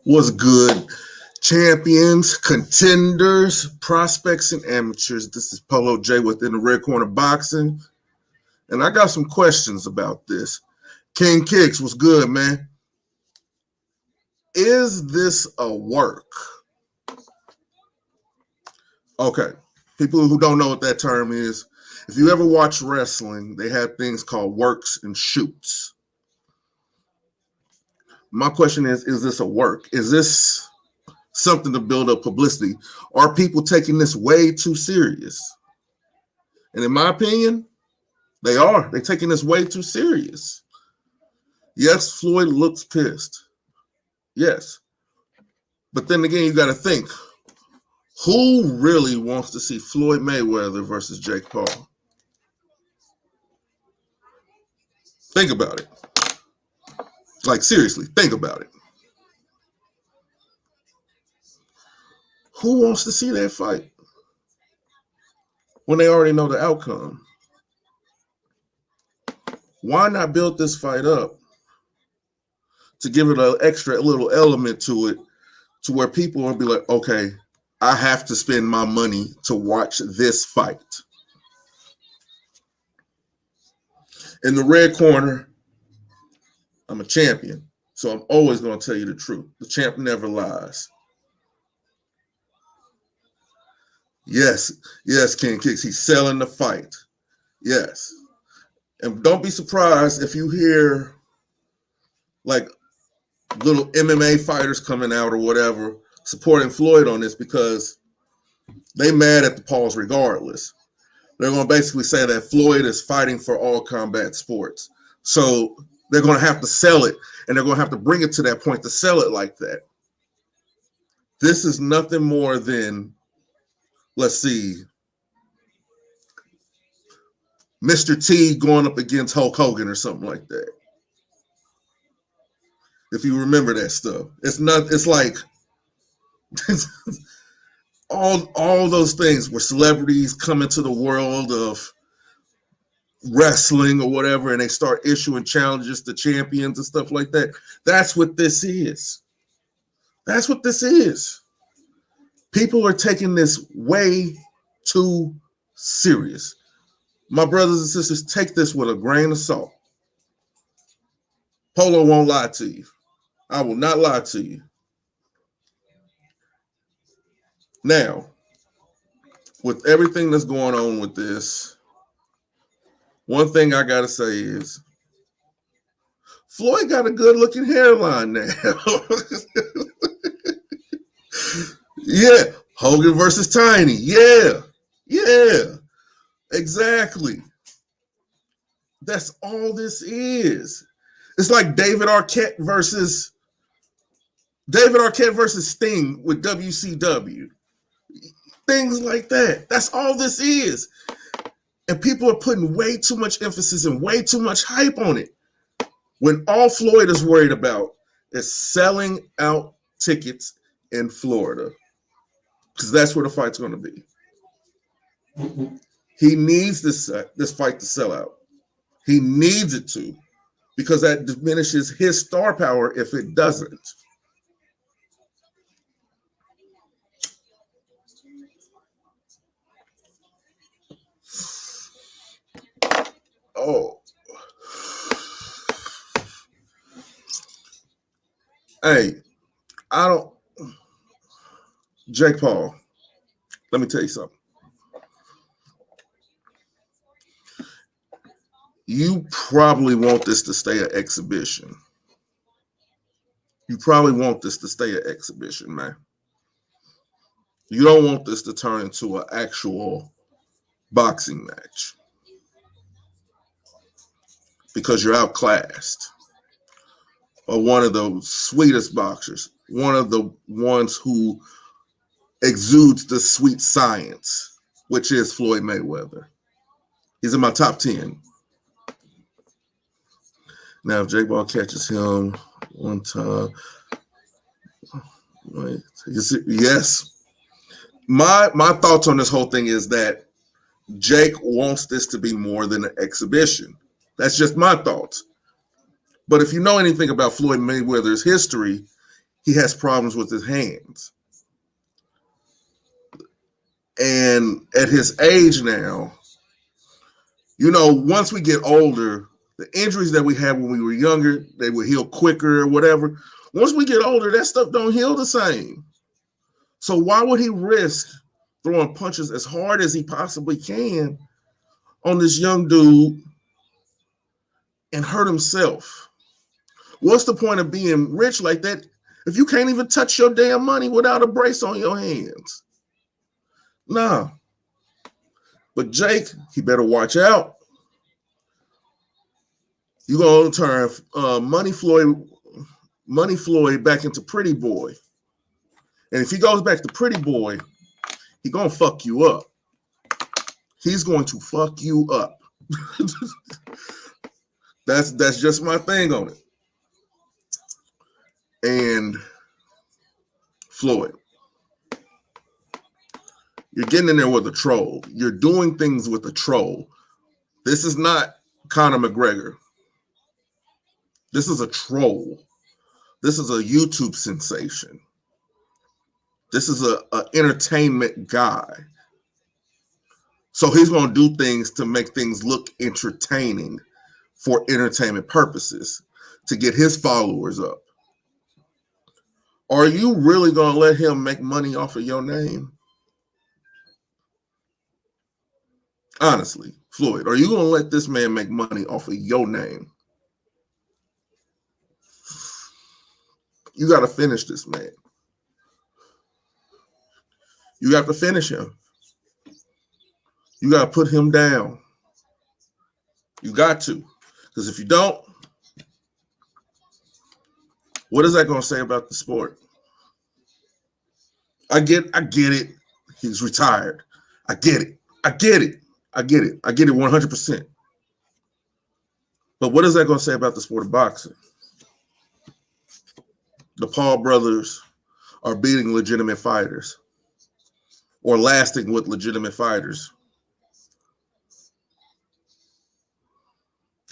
Was good. Champions, contenders, prospects, and amateurs. This is Polo J within the Red Corner Boxing. And I got some questions about this. King Kicks, what's good, man? Is this a work? Okay. People who don't know what that term is, if you ever watch wrestling, they have things called works and shoots. My question is this a work? Is this something to build up publicity? Are people taking this way too serious? And in my opinion, they are. They're taking this way too serious. Yes, Floyd looks pissed. Yes. But then again, you got to think, who really wants to see Floyd Mayweather versus Jake Paul? Think about it. Like, seriously, think about it. Who wants to see that fight when they already know the outcome? Why not build this fight up to give it an extra little element to it, to where people will be like, okay, I have to spend my money to watch this fight. In the red corner, I'm a champion, so I'm always going to tell you the truth. The champ never lies. Yes, King Kicks, he's selling the fight. Yes. And don't be surprised if you hear like little MMA fighters coming out or whatever supporting Floyd on this, because they mad at the Pauls regardless. They're going to basically say that Floyd is fighting for all combat sports. So they're going to have to sell it, and they're going to have to bring it to that point to sell it like that. This is nothing more than, let's see, Mr. T going up against Hulk Hogan or something like that. If you remember that stuff. It's not, it's like all those things where celebrities come into the world of wrestling or whatever, and they start issuing challenges to champions and stuff like that. That's what this is. That's what this is. People are taking this way too serious. My brothers and sisters, take this with a grain of salt. Polo won't lie to you. I will not lie to you. Now, with everything that's going on with this, one thing I got to say is Floyd got a good-looking hairline now. Yeah, Hogan versus Tiny. Yeah, exactly. That's all this is. It's like David Arquette versus Sting with WCW. Things like that. That's all this is. And people are putting way too much emphasis and way too much hype on it, when all Floyd is worried about is selling out tickets in Florida, because that's where the fight's going to be. He needs this fight to sell out. He needs it to, because that diminishes his star power if it doesn't. Oh. Hey, Jake Paul, let me tell you something. You probably want this to stay an exhibition. You probably want this to stay an exhibition, man. You don't want this to turn into an actual boxing match, because you're outclassed. Or one of the sweetest boxers, one of the ones who exudes the sweet science, which is Floyd Mayweather. He's in my top 10. Now, if Jake Paul catches him one time, yes. My thoughts on this whole thing is that Jake wants this to be more than an exhibition. That's just my thoughts. But if you know anything about Floyd Mayweather's history, he has problems with his hands. And at his age now, once we get older, the injuries that we had when we were younger, they would heal quicker or whatever. Once we get older, that stuff don't heal the same. So why would he risk throwing punches as hard as he possibly can on this young dude and hurt himself? What's the point of being rich like that if you can't even touch your damn money without a brace on your hands? Nah. But Jake, he better watch out. You're going to turn Money Floyd back into Pretty Boy. And if he goes back to Pretty Boy, he's going to fuck you up. He's going to fuck you up. That's just my thing on it. And Floyd, you're getting in there with a troll. You're doing things with a troll. This is not Conor McGregor. This is a troll. This is a YouTube sensation. This is a entertainment guy. So he's going to do things to make things look entertaining for entertainment purposes to get his followers up. Are you really going to let him make money off of your name? Honestly, Floyd, are you going to let this man make money off of your name? You got to finish this man. You got to finish him. You got to put him down. You got to. Because if you don't, what is that going to say about the sport? I get it. He's retired. I get it 100%. But what is that going to say about the sport of boxing? The Paul brothers are beating legitimate fighters or lasting with legitimate fighters.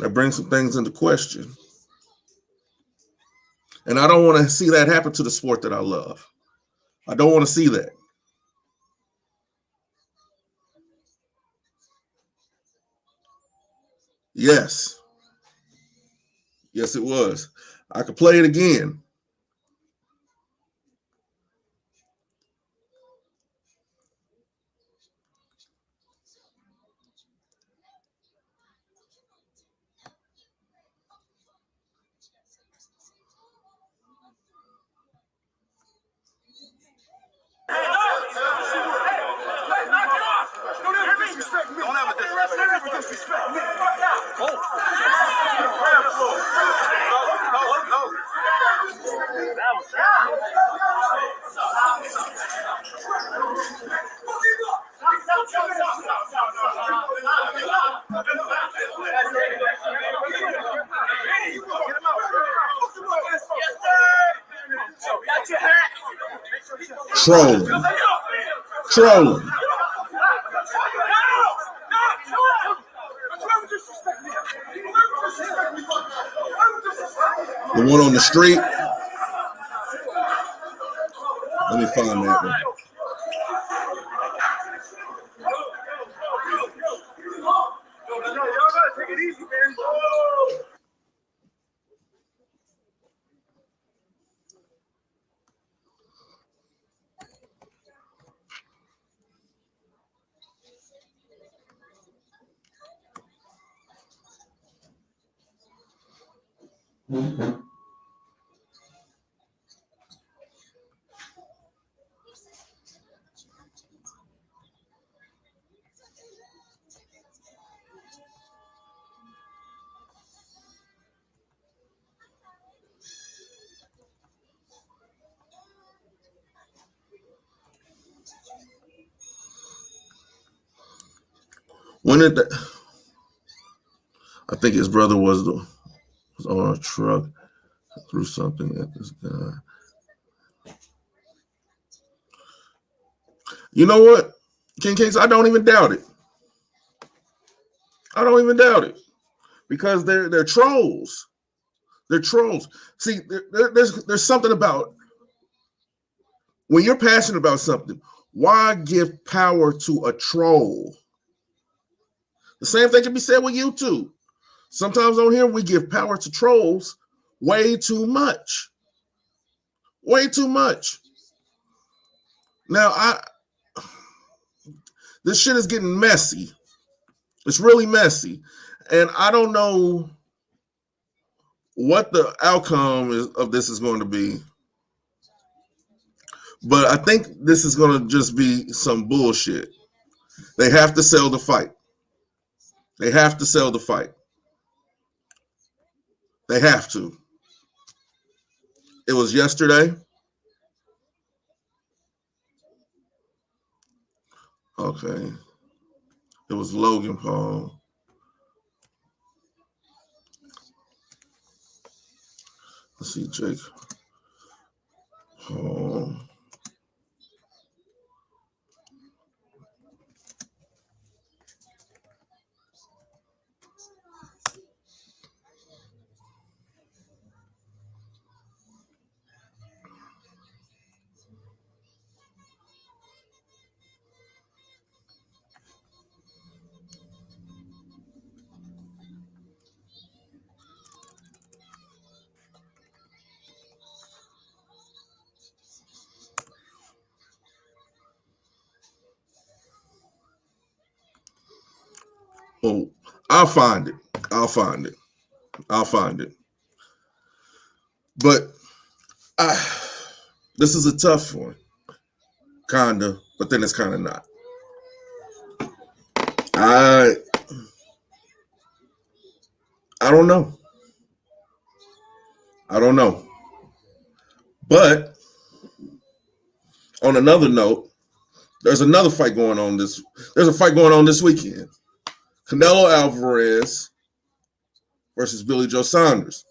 That brings some things into question. And I don't want to see that happen to the sport that I love. I don't want to see that. Yes. Yes, it was. I could play it again. Trolling. The one on the street. Let me find that one. When did that? I think his brother was on a truck, threw something at this guy. You know what, King Cakes? I don't even doubt it. Because they're trolls. They're trolls. See, there's something about when you're passionate about something, why give power to a troll? The same thing can be said with YouTube. Sometimes on here we give power to trolls way too much. Way too much. Now, this shit is getting messy. It's really messy. And I don't know what the outcome of this is going to be. But I think this is going to just be some bullshit. They have to sell the fight. They have to sell the fight. They have to. It was yesterday. Okay. It was Logan Paul. Let's see, Jake Paul. Oh, I'll find it. I'll find it. I'll find it. But this is a tough one. Kinda, but then it's kind of not. I don't know. I don't know. But on another note, there's another fight going on this. There's a fight going on this weekend. Canelo Alvarez versus Billy Joe Saunders.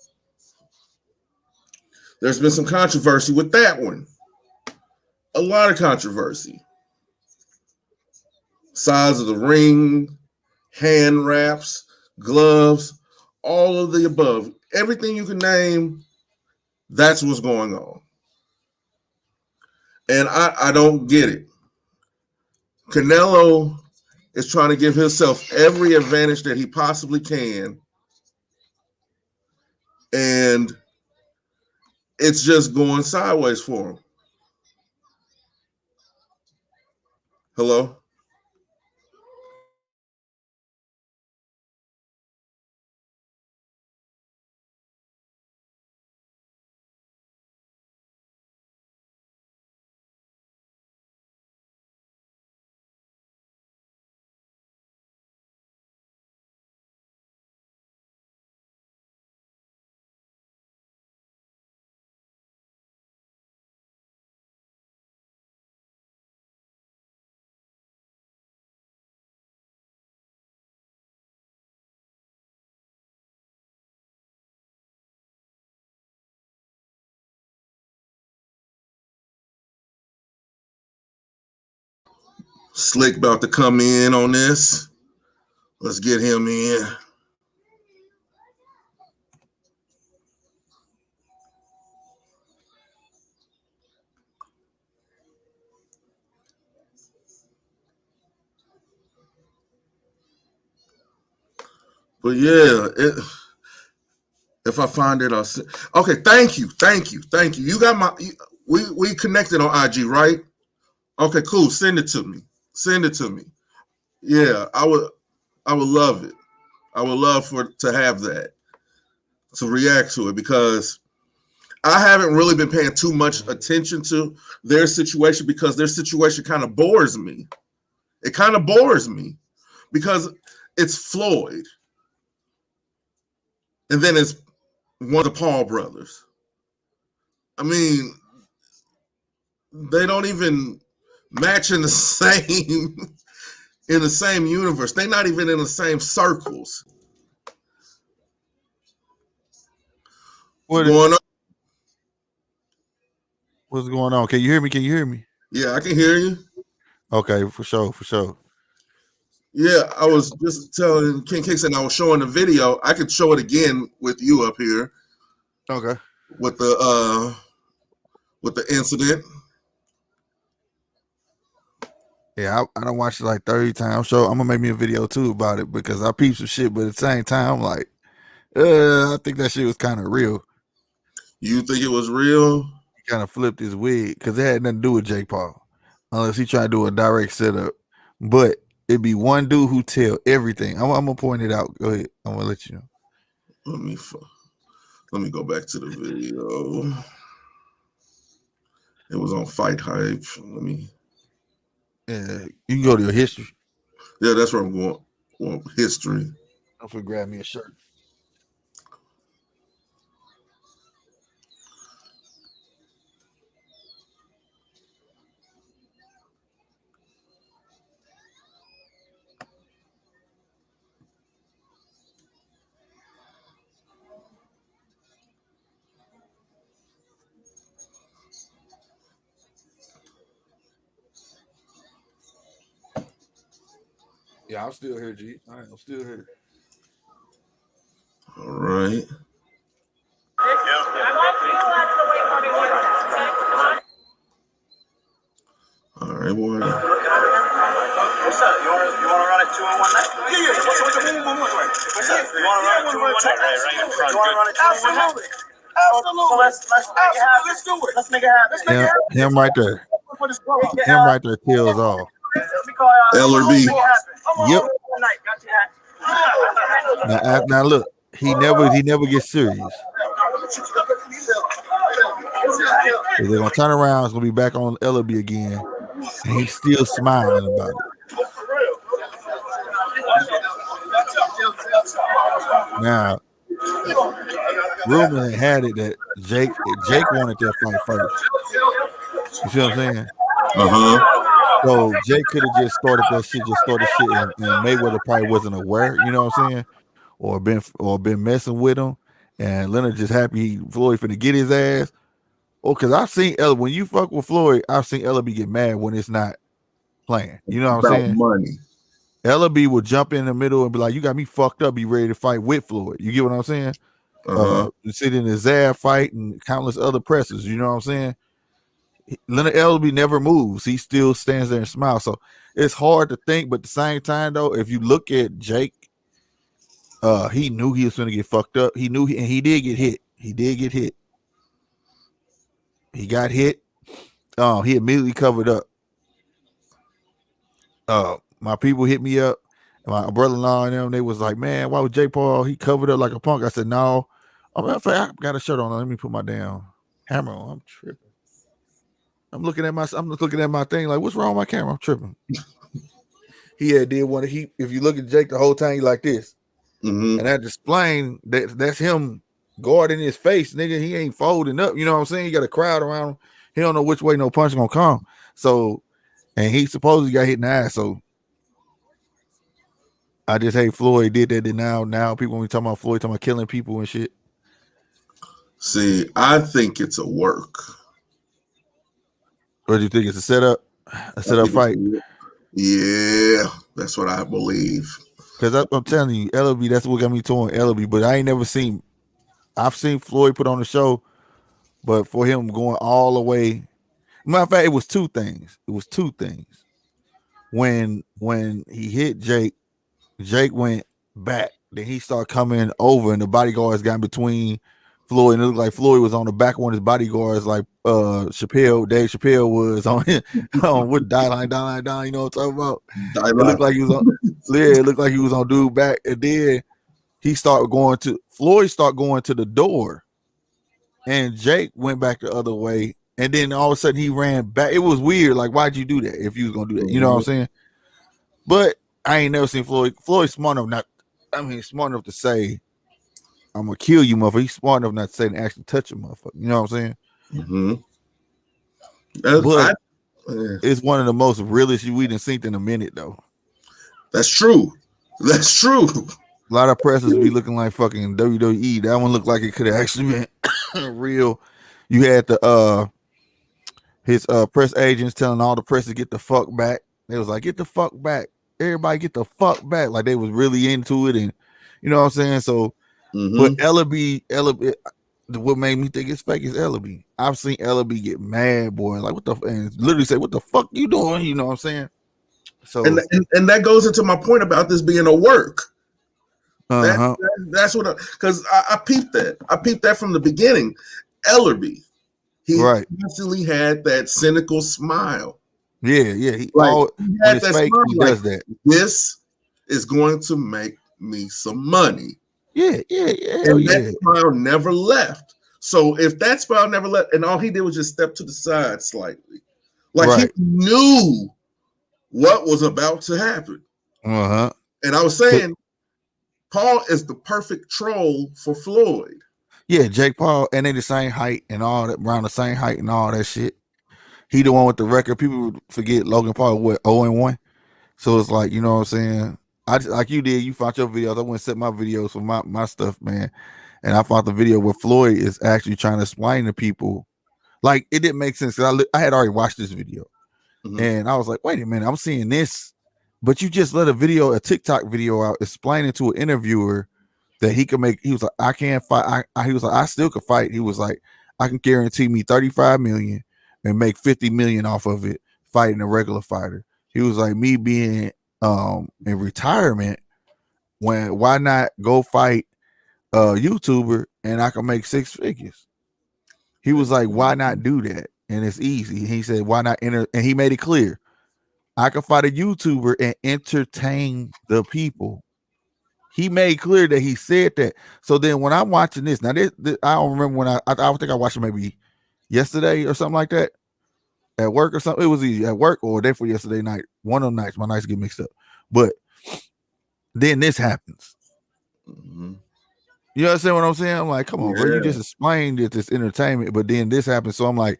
There's been some controversy with that one. A lot of controversy. Size of the ring, hand wraps, gloves, all of the above. Everything you can name, that's what's going on. And I don't get it. Canelo is trying to give himself every advantage that he possibly can. And it's just going sideways for him. Hello? Slick about to come in on this. Let's get him in. But yeah, if I find it, I'll see. Okay, thank you. You got my. We connected on IG, right? Okay, cool. Send it to me. Yeah, I would love it. I would love to have that, to react to it, because I haven't really been paying too much attention to their situation, because their situation kind of bores me. It kind of bores me because it's Floyd, and then it's one of the Paul brothers. I mean, they don't even match in the same universe. They're not even in the same circles. What's going on? Can you hear me? Yeah, I can hear you. Okay, for sure. Yeah, I was just telling King Kickson, I was showing the video. I could show it again with you up here. Okay. With the incident. Yeah, I don't watch it like 30 times. So I'm gonna make me a video too about it because I peep some shit, but at the same time, I'm like, I think that shit was kind of real. You think it was real? He kind of flipped his wig because it had nothing to do with Jake Paul, unless he tried to do a direct setup. But it'd be one dude who tell everything. I'm gonna point it out. Go ahead. I'm gonna let you know. Let me go back to the video. It was on Fight Hype. Yeah, you can go to your history. Yeah, that's where I'm going. Well, history. Don't forget grab me a shirt. Yeah, I'm still here, G. All right, I'm still here. All right. All right, boy. What's up? You want to run it 2 on 1 night? Yeah. What's up? You want to run it 2 on 1 night? Right in front. You want to run it 2 on 1 night? Absolutely. So let's make it happen. Let's do it. Let's make it happen. Him right there. Him right there kills all. LRB. Yep. Now look, he never gets serious. They're gonna turn around. It's gonna be back on LRB again, and he's still smiling about it. Now, rumor had it that Jake wanted that fight first. You see what I'm saying? So Jake could have just started that shit, and Mayweather probably wasn't aware. You know what I'm saying? Or been messing with him, and Leonard just happy Floyd finna get his ass. Oh, because I've seen when you fuck with Floyd, I've seen LB get mad when it's not playing. You know what I'm saying? Money. LB will jump in the middle and be like, "You got me fucked up. Be ready to fight with Floyd." You get what I'm saying? Sit in the Zab fight and countless other presses. You know what I'm saying? Leonard LB never moves. He still stands there and smiles. So it's hard to think, but at the same time, though, if you look at Jake, he knew he was going to get fucked up. He knew, and he did get hit. He got hit. He immediately covered up. My people hit me up. My brother-in-law and them, they was like, "Man, why was Jake Paul? He covered up like a punk." I said, "No, I got a shirt on. Let me put my damn hammer on. I'm tripping. I'm looking at my thing like, what's wrong with my camera? I'm tripping." He had did one. If you look at Jake the whole time, he like this, and that displaying that's him guarding his face, nigga. He ain't folding up. You know what I'm saying? He got a crowd around him. He don't know which way no punch gonna come. So, and he supposedly got hit in the ass. So, I just hate Floyd did that. And now people when we talking about Floyd talking about killing people and shit. See, I think it's a work. What do you think? It's a setup? A setup fight? Yeah, that's what I believe. Because I'm telling you, LB, that's what got me torn LB. But I ain't never seen. I've seen Floyd put on the show, but for him going all the way. Matter of fact, it was two things. When he hit Jake went back. Then he started coming over, and the bodyguards got in between Floyd, and it looked like Floyd was on the back of one of his bodyguards, like Dave Chappelle was on with die line, you know what I'm talking about? It looked like he was on it looked like he was on dude back, and then Floyd started going to the door, and Jake went back the other way, and then all of a sudden he ran back. It was weird. Like, why'd you do that if you was gonna do that? You know what I'm saying? But I ain't never seen Floyd. Floyd's smart enough smart enough to say, "I'm gonna kill you, motherfucker." He's smart enough not to say and actually touch a motherfucker. You know what I'm saying? But it's one of the most realest we done seen in a minute, though. That's true. A lot of presses be looking like fucking WWE. That one looked like it could have actually been real. You had his press agents telling all the press to get the fuck back. They was like, "Get the fuck back. Everybody get the fuck back." Like they was really into it, and you know what I'm saying? So, but Ellaby, what made me think it's fake is Ellaby. I've seen Ellaby get mad, boy. Like, what the, and literally say, "What the fuck you doing?" You know what I'm saying? So and that goes into my point about this being a work. uh-huh. That's what, because I peeped that. I peeped that from the beginning. Ellerby, he Right. constantly had that cynical smile. Yeah. He when it's fake, he does that. This is going to make me some money. Yeah. And that smile never left. So if that smile never left, and all he did was just step to the side slightly, like he knew what was about to happen. Uh-huh. And I was saying, Paul is the perfect troll for Floyd. Yeah, Jake Paul, and they the same height and all that, around the same height and all that shit. He the one with the record. People forget Logan Paul what 0-1. So it's like, you know what I'm saying? I just, like you did, you found your videos. I went and set my videos for my stuff, man. And I found the video where Floyd is actually trying to explain to people. Like, it didn't make sense. I had already watched this video. And I was like, wait a minute, I'm seeing this. But you just let a TikTok video out explaining to an interviewer that he could make. He was like, I can't fight. He was like, I still could fight. He was like, I can guarantee me 35 million and make 50 million off of it fighting a regular fighter. He was like, me being in retirement, why not go fight a YouTuber and I can make 6 figures? He was like, why not do that? And it's easy. He said, why not enter? And he made it clear, I can fight a YouTuber and entertain the people. He made clear that he said that. So then when I'm watching this, now this I don't remember when I think I watched it maybe yesterday or something like that at work or something. It was either at work or day before yesterday night. One of the nights, my nights get mixed up. But then this happens. You understand what I'm saying? I'm like, come on, bro. You just explained that it's entertainment, but then this happens. So I'm like,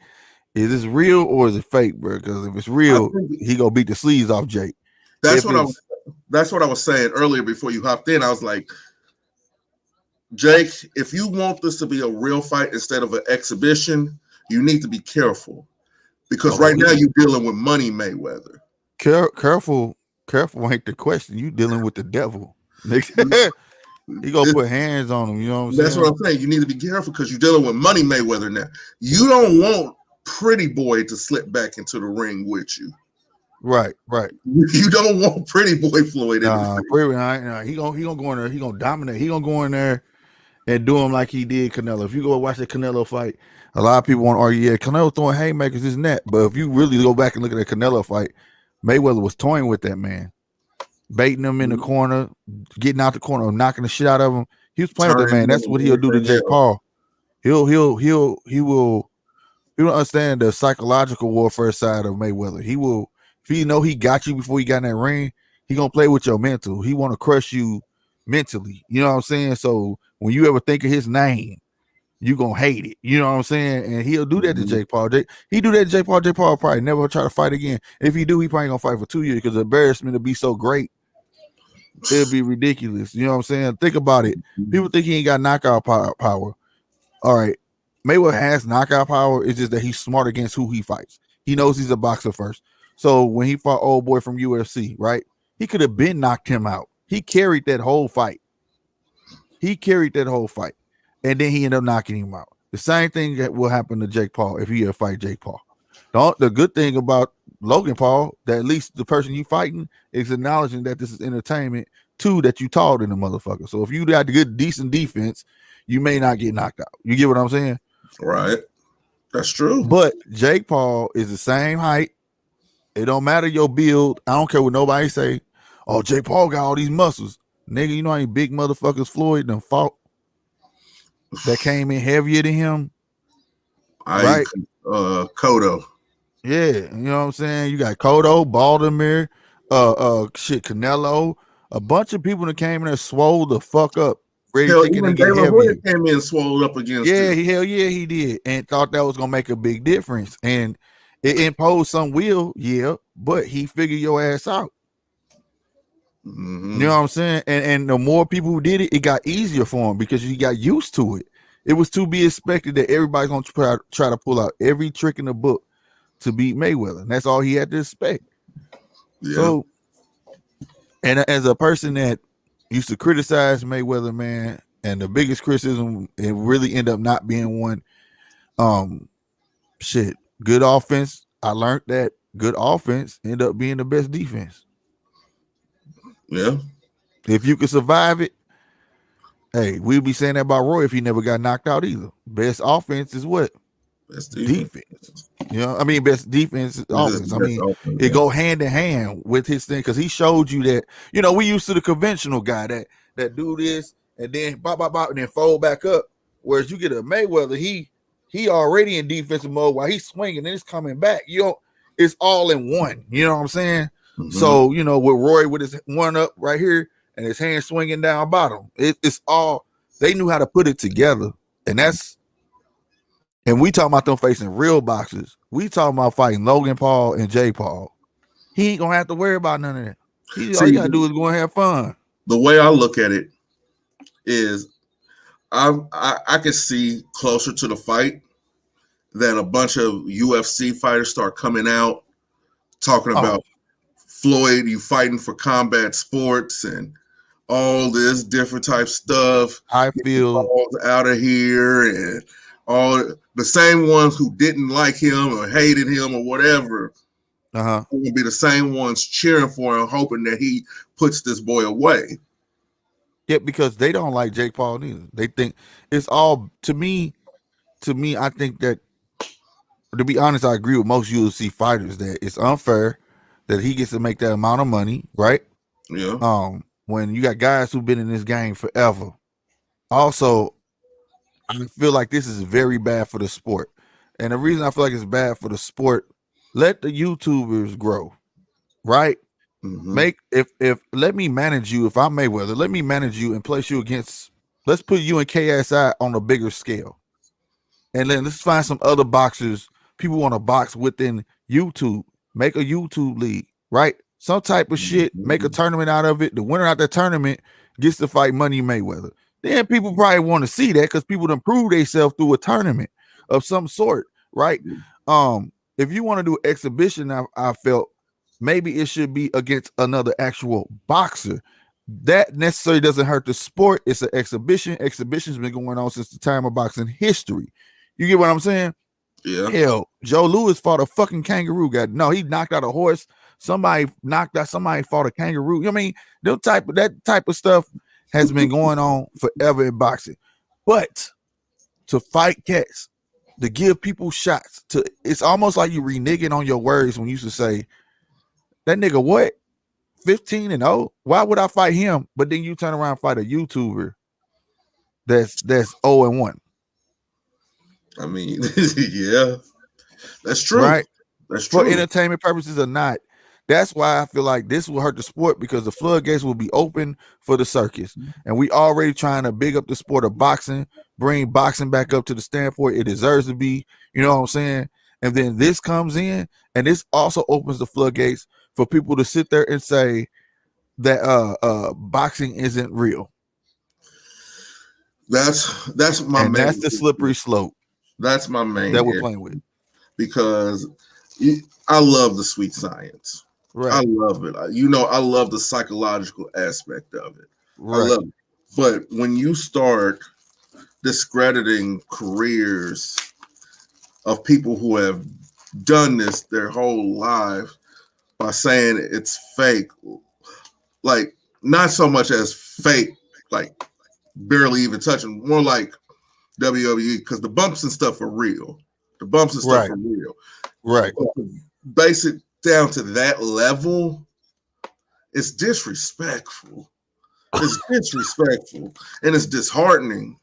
is this real or is it fake, bro? Because if it's real, he gonna beat the sleeves off Jake. That's what I was saying earlier before you hopped in. I was like, Jake, if you want this to be a real fight instead of an exhibition, you need to be careful. Because right now you're dealing with Money Mayweather. Careful ain't the question. You dealing with the devil. He gonna put hands on him. You know what I'm saying? That's what I'm saying. You need to be careful because you're dealing with Money Mayweather now. You don't want Pretty Boy to slip back into the ring with you. Right. You don't want Pretty Boy Floyd. He gonna go in there. He gonna dominate. He gonna go in there and do him like he did Canelo. If you go watch the Canelo fight, a lot of people want to argue, yeah, Canelo throwing haymakers, this and that. But if you really go back and look at the Canelo fight, Mayweather was toying with that man, baiting him in the corner, getting out the corner, knocking the shit out of him. He was playing with that man. That's what he'll do to Jake Paul. He will understand the psychological warfare side of Mayweather. He will, if he know he got you before he got in that ring, he gonna play with your mental. He want to crush you mentally. You know what I'm saying? So when you ever think of his name, you gonna hate it. You know what I'm saying? And he'll do that to Jake Paul. He do that to Jake Paul. Jake Paul probably never try to fight again. If he do, he probably gonna fight for 2 years because the embarrassment will be so great. It'll be ridiculous. You know what I'm saying? Think about it. People think he ain't got knockout power. All right. Mayweather has knockout power. It's just that he's smart against who he fights. He knows he's a boxer first. So when he fought old boy from UFC, right? He could have been knocked him out. He carried that whole fight. And then he ended up knocking him out. The same thing that will happen to Jake Paul if he ever fight Jake Paul. The good thing about Logan Paul, that at least the person you fighting is acknowledging that this is entertainment too, that you taught in the motherfucker. So if you got good, decent defense, you may not get knocked out. You get what I'm saying? Right. That's true. But Jake Paul is the same height. It don't matter your build. I don't care what nobody say. Oh, Jake Paul got all these muscles. Nigga, you know how many big motherfuckers Floyd done fought that came in heavier than him? Right? Cotto. Yeah, you know what I'm saying? You got Cotto, Baltimore, Canelo. A bunch of people that came in there swole the fuck up. Hell, even De La Hoya came in swole up against him. Hell yeah, he did. And thought that was gonna make a big difference. And it imposed some will, but he figured your ass out. You know what I'm saying? And the more people who did it, it got easier for him because he got used to it. It was to be expected that everybody's gonna try to pull out every trick in the book to beat Mayweather. And that's all he had to expect. Yeah. So, and as a person that used to criticize Mayweather, man, and the biggest criticism, it really ended up not being one. Good offense. I learned that good offense ended up being the best defense. Yeah. If you can survive it, hey, we'd be saying that about Roy if he never got knocked out either. Best offense is what? That's Defense. You know, I mean, best defense is offense. I mean, it go hand in hand with his thing because he showed you that. You know, we used to the conventional guy that do this and then bop, and then fold back up. Whereas you get a Mayweather, he already in defensive mode while he's swinging and it's coming back. You know, it's all in one. You know what I'm saying? Mm-hmm. So you know, with Roy with his one up right here and his hand swinging down bottom, it's all they knew how to put it together, and that's. And we talking about them facing real boxers. We talking about fighting Logan Paul and Jake Paul. He ain't gonna have to worry about none of that. All you gotta do is go and have fun. The way I look at it is, I can see closer to the fight that a bunch of UFC fighters start coming out talking about Floyd, you fighting for combat sports and all this different type stuff. I feel out of here, and all the same ones who didn't like him or hated him or whatever will be the same ones cheering for him, hoping that he puts this boy away. Yeah, because they don't like Jake Paul either. They think it's all to me. I think that, to be honest, I agree with most UFC fighters that it's unfair that he gets to make that amount of money, right? Yeah. When you got guys who've been in this game forever. Also, I feel like this is very bad for the sport. And the reason I feel like it's bad for the sport, let the YouTubers grow, right? Mm-hmm. If let me manage you. If I'm Mayweather, let me manage you and place you against. Let's put you and KSI on a bigger scale, and then let's find some other boxers. People want to box within YouTube. Make a YouTube league, right? Some type of shit. Make a tournament out of it. The winner out that tournament gets to fight Money Mayweather. Then people probably want to see that because people done prove themselves through a tournament of some sort, right? If you want to do exhibition, I felt maybe it should be against another actual boxer. That necessarily doesn't hurt the sport. It's an exhibition. Exhibition's been going on since the time of boxing history. You get what I'm saying? Yeah. Hell, Joe Louis fought a fucking kangaroo. He knocked out a horse. Somebody fought a kangaroo. You know what I mean? That type of stuff has been going on forever in boxing. But to fight cats, to give people shots, it's almost like you reneging on your words when you used to say, that nigga what? 15-0? Why would I fight him? But then you turn around and fight a YouTuber that's 0-1. I mean, yeah, that's true. Right? That's true. For entertainment purposes or not. That's why I feel like this will hurt the sport because the floodgates will be open for the circus. And we already trying to big up the sport of boxing, bring boxing back up to the standpoint it deserves to be. You know what I'm saying? And then this comes in, and this also opens the floodgates for people to sit there and say that boxing isn't real. That's my main. That's the slippery slope. That's my main that we're playing with. Because I love the sweet science. Right. I love it. I love the psychological aspect of it. Right. I love it. But when you start discrediting careers of people who have done this their whole life by saying it's fake, like not so much as fake, like barely even touching, more like WWE, because the bumps and stuff are real. The bumps and stuff are real. Right. Basic down to that level, it's disrespectful. It's disrespectful. And it's disheartening.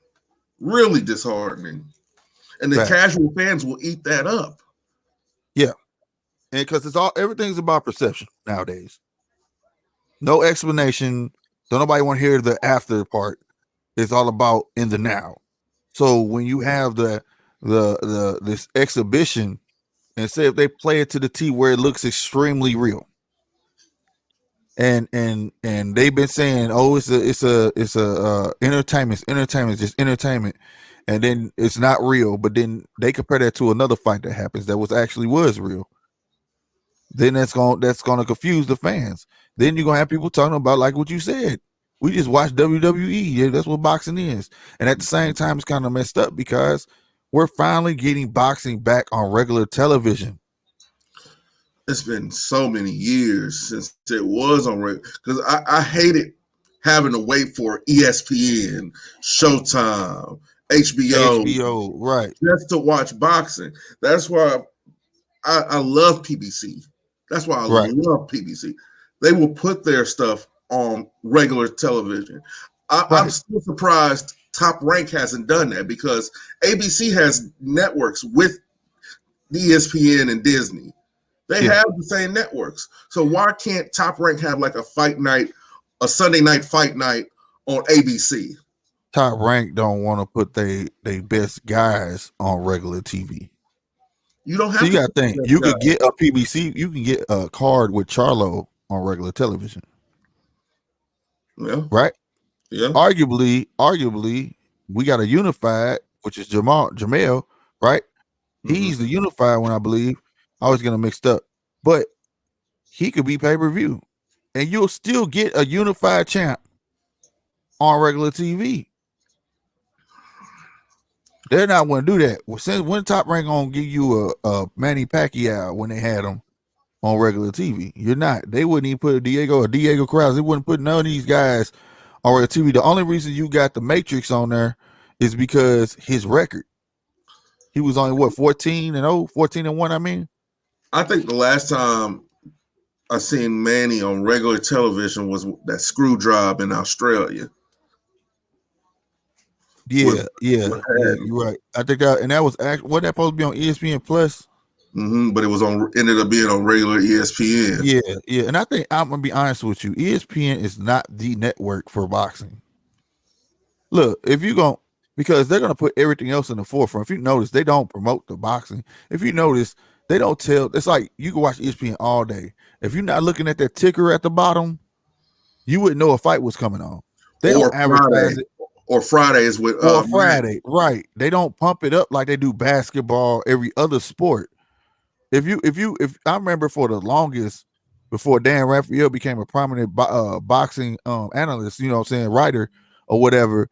Really disheartening. And the casual fans will eat that up. Yeah. And because everything's about perception nowadays. No explanation. Don't nobody want to hear the after part. It's all about in the now. So when you have this exhibition, and say if they play it to the T where it looks extremely real, and they've been saying, oh, it's a entertainment, just entertainment, and then it's not real, but then they compare that to another fight that happens that was real. Then that's gonna confuse the fans. Then you're gonna have people talking about, like what you said, we just watch WWE. Yeah, that's what boxing is. And at the same time, it's kind of messed up because we're finally getting boxing back on regular television. It's been so many years since it was on regular, because I hated having to wait for ESPN, Showtime, HBO, right? just to watch boxing. That's why I love PBC. That's why I Right. love PBC. They will put their stuff on regular television. I'm still surprised Top Rank hasn't done that, because ABC has networks with ESPN and Disney. They have the same networks. So why can't Top Rank have like a fight night, a Sunday night fight night on ABC? Top Rank don't want to put they best guys on regular TV. You don't have So you to. got to think, you could get a PBC, you can get a card with Charlo on regular television. Yeah. Right? Yeah. Arguably, we got a unified, which is Jamel, right? He's the unified one, I believe. I always get them mixed up. But he could be pay-per-view. And you'll still get a unified champ on regular TV. They're not going to do that. Well, since when Top Rank going to give you a Manny Pacquiao when they had him on regular TV? You're not. They wouldn't even put a Diego Crowder. They wouldn't put none of these guys on regular TV. The only reason you got the Matrix on there is because his record. He was only, what, 14-1, I mean? I think the last time I seen Manny on regular television was that screw job in Australia. Yeah, you're right. I think that, and that was actually, wasn't that supposed to be on ESPN Plus? But it was ended up being on regular ESPN. Yeah. And I think, I'm gonna be honest with you, ESPN is not the network for boxing. Look, if you go, because they're gonna put everything else in the forefront. If you notice, they don't promote the boxing. If you notice, they don't tell. It's like you can watch ESPN all day. If you're not looking at that ticker at the bottom, you wouldn't know a fight was coming on. They don't advertise it. Or Fridays with Friday, right? They don't pump it up like they do basketball, every other sport. If I remember for the longest, before Dan Raphael became a prominent boxing analyst, you know what I'm saying, writer or whatever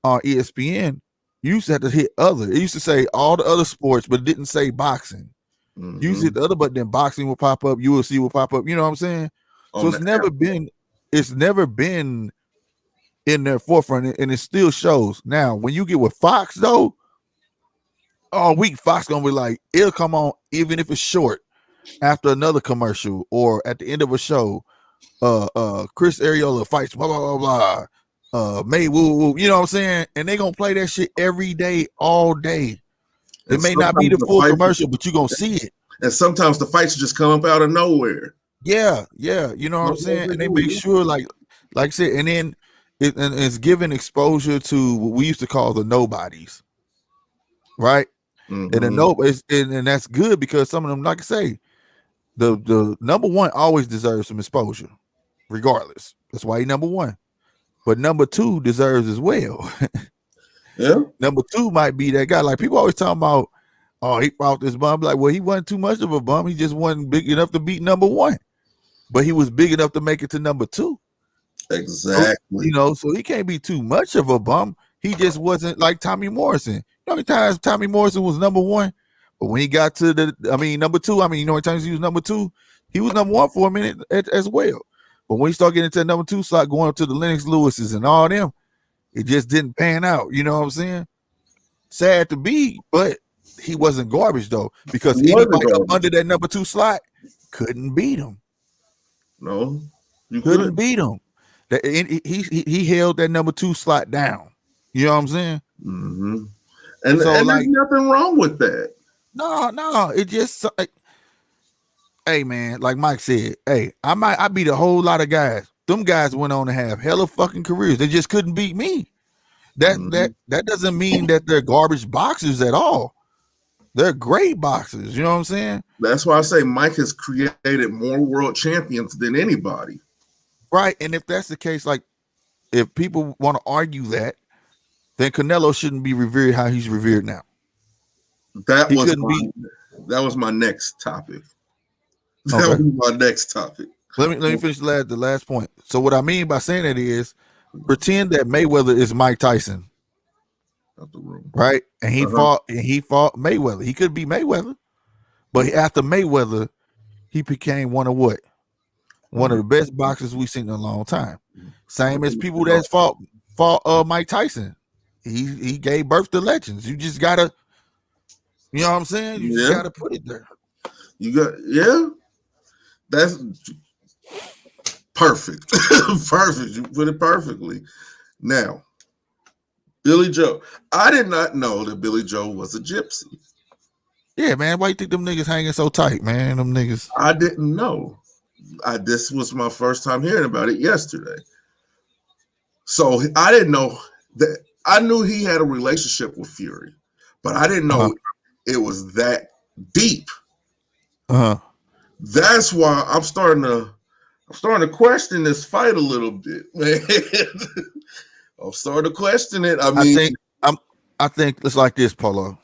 on ESPN, you used to have to hit other. It used to say all the other sports, but it didn't say boxing. You used to hit the other, but then boxing will pop up, UFC will pop up. You know what I'm saying? So it's never been in their forefront, and it still shows. Now, when you get with Fox, though, all week Fox gonna be like, it'll come on even if it's short after another commercial or at the end of a show. Chris Arreola fights blah blah blah blah. May woo woo, you know what I'm saying? And they gonna play that shit every day, all day. It may not be the full commercial, but you gonna see it. And sometimes the fights just come up out of nowhere. Yeah, you know what I'm saying? And they make sure, like I said, and then it's giving exposure to what we used to call the nobodies, right? And and that's good, because some of them, like I say, the number one always deserves some exposure, regardless. That's why he's number one. But number two deserves as well. Yeah. Number two might be that guy. Like, people always talking about, oh, he fought this bum. Like, well, he wasn't too much of a bum. He just wasn't big enough to beat number one. But he was big enough to make it to number two. Exactly. So, so he can't be too much of a bum. He just wasn't like Tommy Morrison. You know how many times Tommy Morrison was number one? But when he got to number two, you know how many times he was number two? He was number one for a minute as well. But when he started getting into the number two slot, going up to the Lennox Lewises and all them, it just didn't pan out. You know what I'm saying? Sad to be, but he wasn't garbage, though, because anybody up under that number two slot couldn't beat him. No, you couldn't beat him. He held that number two slot down. You know what I'm saying? And so, and there's nothing wrong with that. No, it just, hey man, like Mike said, hey, I beat a whole lot of guys. Them guys went on to have hella fucking careers. They just couldn't beat me. That doesn't mean that they're garbage boxers at all. They're great boxers. You know what I'm saying? That's why I say Mike has created more world champions than anybody. Right. And if that's the case, like, if people want to argue that, then Canelo shouldn't be revered how he's revered now. That was my next topic. That was my next topic. Let me finish the last point. So what I mean by saying that is, pretend that Mayweather is Mike Tyson. Out the room. Right? And he fought Mayweather. He could be Mayweather. But after Mayweather, he became one of what? One of the best boxers we've seen in a long time. Same as people that's fought Mike Tyson. He gave birth to legends. You just gotta, you know what I'm saying? You just gotta put it there. That's perfect. Perfect. You put it perfectly. Now, Billy Joe. I did not know that Billy Joe was a gypsy. Yeah, man. Why you think them niggas hanging so tight, man? Them niggas. I didn't know. This was my first time hearing about it yesterday. So I didn't know that. I knew he had a relationship with Fury, but I didn't know it was that deep. That's why I'm starting to question this fight a little bit, man. I'm starting to question it. I think it's like this, Polo.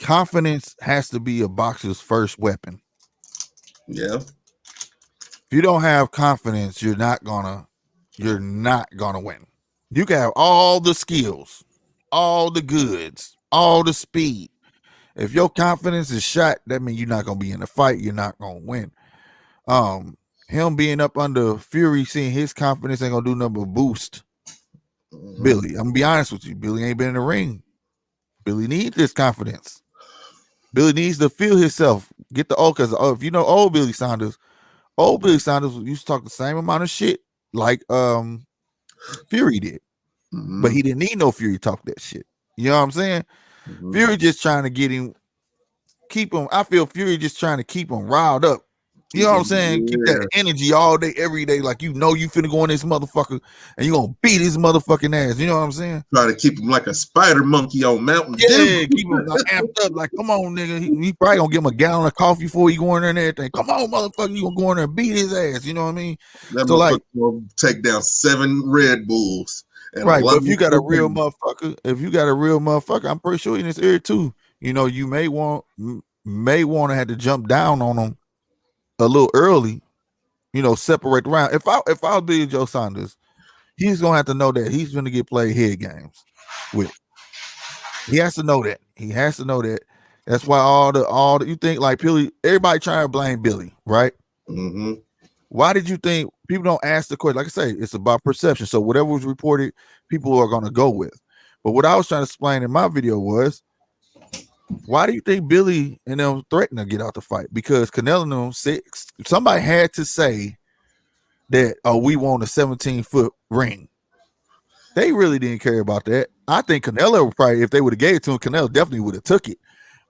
Confidence has to be a boxer's first weapon. Yeah. If you don't have confidence, you're not gonna win. You can have all the skills, all the goods, all the speed. If your confidence is shot, that means you're not gonna be in the fight. You're not gonna win. Him being up under Fury, seeing his confidence ain't gonna do nothing but boost Billy. I'm gonna be honest with you. Billy ain't been in the ring. Billy needs this confidence. Billy needs to feel himself. Get the old, because if you know old Billy Saunders used to talk the same amount of shit like Fury did. But he didn't need no Fury talk that shit. You know what I'm saying? Fury just trying to keep him. I feel Fury just trying to keep him riled up. You know what I'm saying? Keep that energy all day, every day. Like, you know, you finna go in this motherfucker and you gonna beat his motherfucking ass. You know what I'm saying? Try to keep him like a spider monkey on Mountain Dew. Yeah, keep him like amped up. Like, come on, nigga. He probably gonna give him a gallon of coffee before he go in there and everything. Come on, motherfucker. You gonna go in there and beat his ass. You know what I mean? That so like, will take down 7 Red Bulls. Right, but if you got a real motherfucker, I'm pretty sure in his ear too. You know, you may want to have to jump down on him a little early. You know, separate the round. If I was Billy Joe Saunders, he's gonna have to know that he's gonna get played head games with. He has to know that. That's why all the you think like Billy. Everybody trying to blame Billy, right? Why did you think people don't ask the question? Like I say, it's about perception. So whatever was reported, people are going to go with. But what I was trying to explain in my video was, why do you think Billy and them threatened to get out the fight? Because Canelo and them said, somebody had to say that, we want a 17-foot ring. They really didn't care about that. I think Canelo would probably, if they would have gave it to him, Canelo definitely would have took it.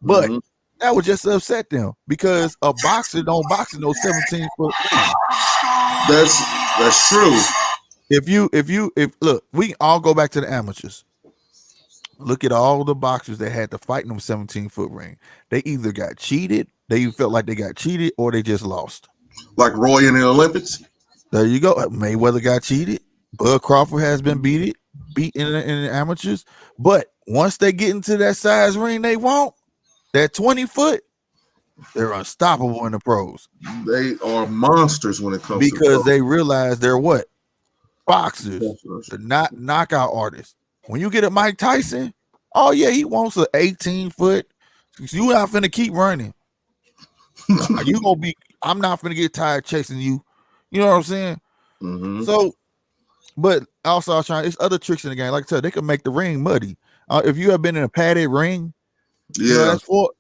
But that would just upset them, because a boxer don't box in no 17-foot ring. That's true. If look, we can all go back to the amateurs. Look at all the boxers that had to fight in them 17-foot ring. They either got cheated, they felt like they got cheated, or they just lost. Like Roy in the Olympics. There you go. Mayweather got cheated. Bud Crawford has been beat in the amateurs. But once they get into that size ring they want, that 20-foot, they're unstoppable in the pros. They are monsters when it comes because they realize they're what? Boxers. They're not knockout artists. When you get a Mike Tyson, oh yeah, he wants an 18-foot. You're not finna keep running. You gonna be, I'm not finna get tired chasing you. You know what I'm saying? So, but also I was trying, it's other tricks in the game. Like I said, they can make the ring muddy. If you have been in a padded ring, that's for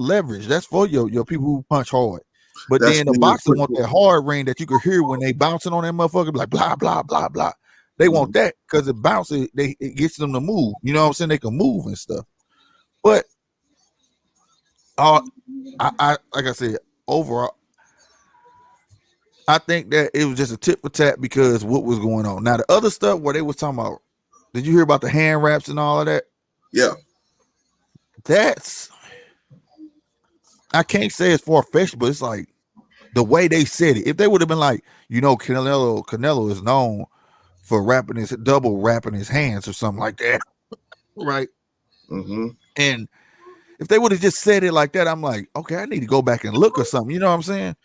leverage. That's for your people who punch hard. But then the boxer want that hard ring that you can hear when they bouncing on that motherfucker, like blah blah blah blah. They want that because it bounces, it gets them to move. You know what I'm saying? They can move and stuff. But I like I said, overall, I think that it was just a tit for tat because what was going on. Now the other stuff where they was talking about, did you hear about the hand wraps and all of that? Yeah. That's, I can't say it's far-fetched, but it's like the way they said it. If they would have been like, you know, Canelo is known for double wrapping his hands or something like that, right? And if they would have just said it like that, I'm like, okay, I need to go back and look or something. You know what I'm saying?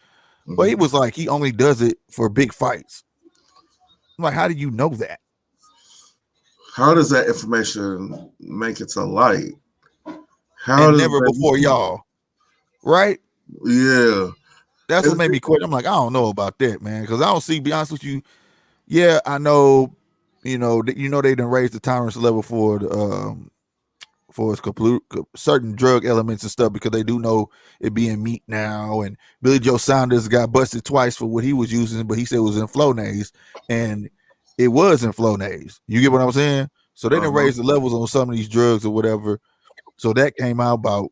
But he was like, he only does it for big fights. I'm like, how do you know that? How does that information make it to light? How and never before y'all. right? Yeah. That's what made me quit. I'm like, I don't know about that, man, because I don't see. Be honest with you, yeah, I know. They done raised the tolerance level for the for its certain drug elements and stuff because they do know it being meat now. And Billy Joe Saunders got busted twice for what he was using, but he said it was in Flonase, and it was in Flonase. You get what I'm saying? So they didn't raise the levels on some of these drugs or whatever. So that came out about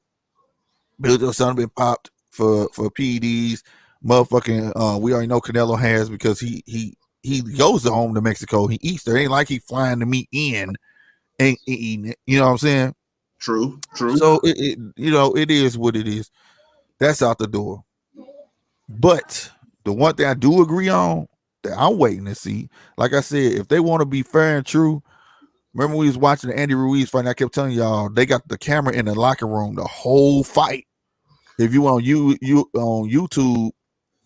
Billy Joe Saunders been popped for PEDs. Motherfucking, we already know Canelo has because he goes to home to Mexico. He eats there. It ain't like he flying the meat in, ain't eating it. You know what I'm saying? True. So it is what it is. That's out the door. But the one thing I do agree on that I'm waiting to see, like I said, if they want to be fair and true, remember we was watching the Andy Ruiz fight. And I kept telling y'all they got the camera in the locker room the whole fight. If you on on YouTube,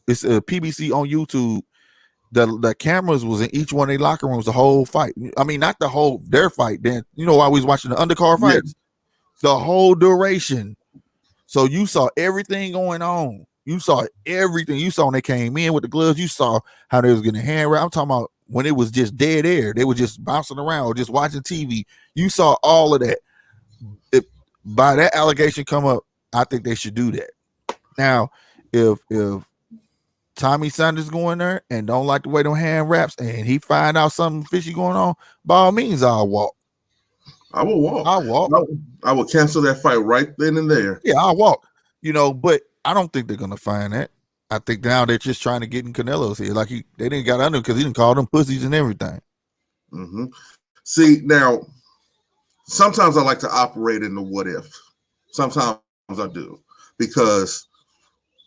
it's a PBC on YouTube. The cameras was in each one of their locker rooms the whole fight. I mean, not the whole their fight. Then while we was watching the undercard fights, the whole duration. So you saw everything going on. You saw everything. You saw when they came in with the gloves. You saw how they was getting hand wrapped. I'm talking about when it was just dead air. They were just bouncing around or just watching TV. You saw all of that. If by that allegation come up, I think they should do that. Now, if Tommy Sanders go in there and don't like the way them hand wraps and he find out something fishy going on, by all means, I'll walk. I will walk. I'll walk. I will cancel that fight right then and there. Yeah, I'll walk. But I don't think they're gonna find that. I think now they're just trying to get in Canelo's here. Like they didn't got under because he didn't call them pussies and everything. Mm-hmm. See, now sometimes I like to operate in the what if. Sometimes I do because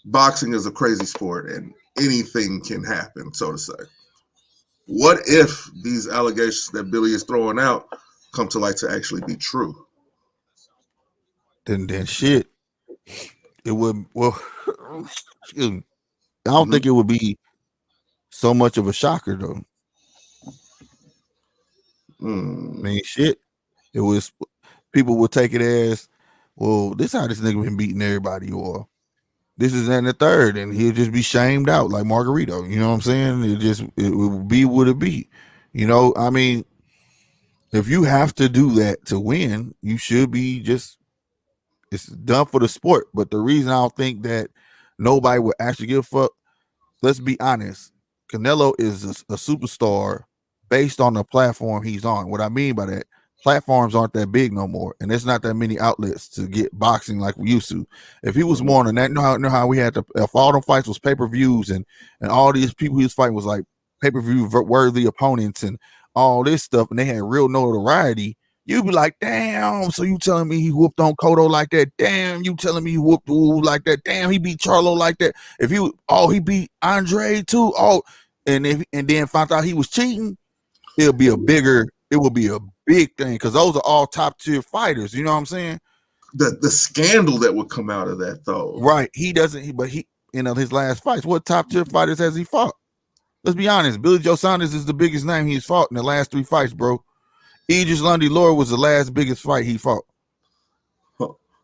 boxing is a crazy sport and anything can happen, so to say. What if these allegations that Billy is throwing out come to light to actually be true? Then shit. It would I don't think it would be so much of a shocker though. I mean, shit. It was people would take it as, well, this how this nigga been beating everybody, or this is in the third, and he'll just be shamed out like Margarito. You know what I'm saying? It would be what it be. I mean, if you have to do that to win, you should be it's done for the sport. But the reason I don't think that nobody would actually give a fuck, let's be honest, Canelo is a superstar based on the platform he's on. What I mean by that, platforms aren't that big no more, and there's not that many outlets to get boxing like we used to. If he was more than that, know how we had to, if all them fights was pay-per-views and all these people he was fighting was like pay-per-view worthy opponents and all this stuff, and they had real notoriety, you'd be like, damn, so you telling me he whooped on Cotto like that? Damn, you telling me he whooped like that? Damn, he beat Charlo like that? If he beat Andre too. And then found out he was cheating, it would be a big thing because those are all top tier fighters. You know what I'm saying? The scandal that would come out of that though. Right. But his last fights, what top tier fighters has he fought? Let's be honest. Billy Joe Saunders is the biggest name he's fought in the last 3 fights, bro. Idris Lundy Laura was the last biggest fight he fought.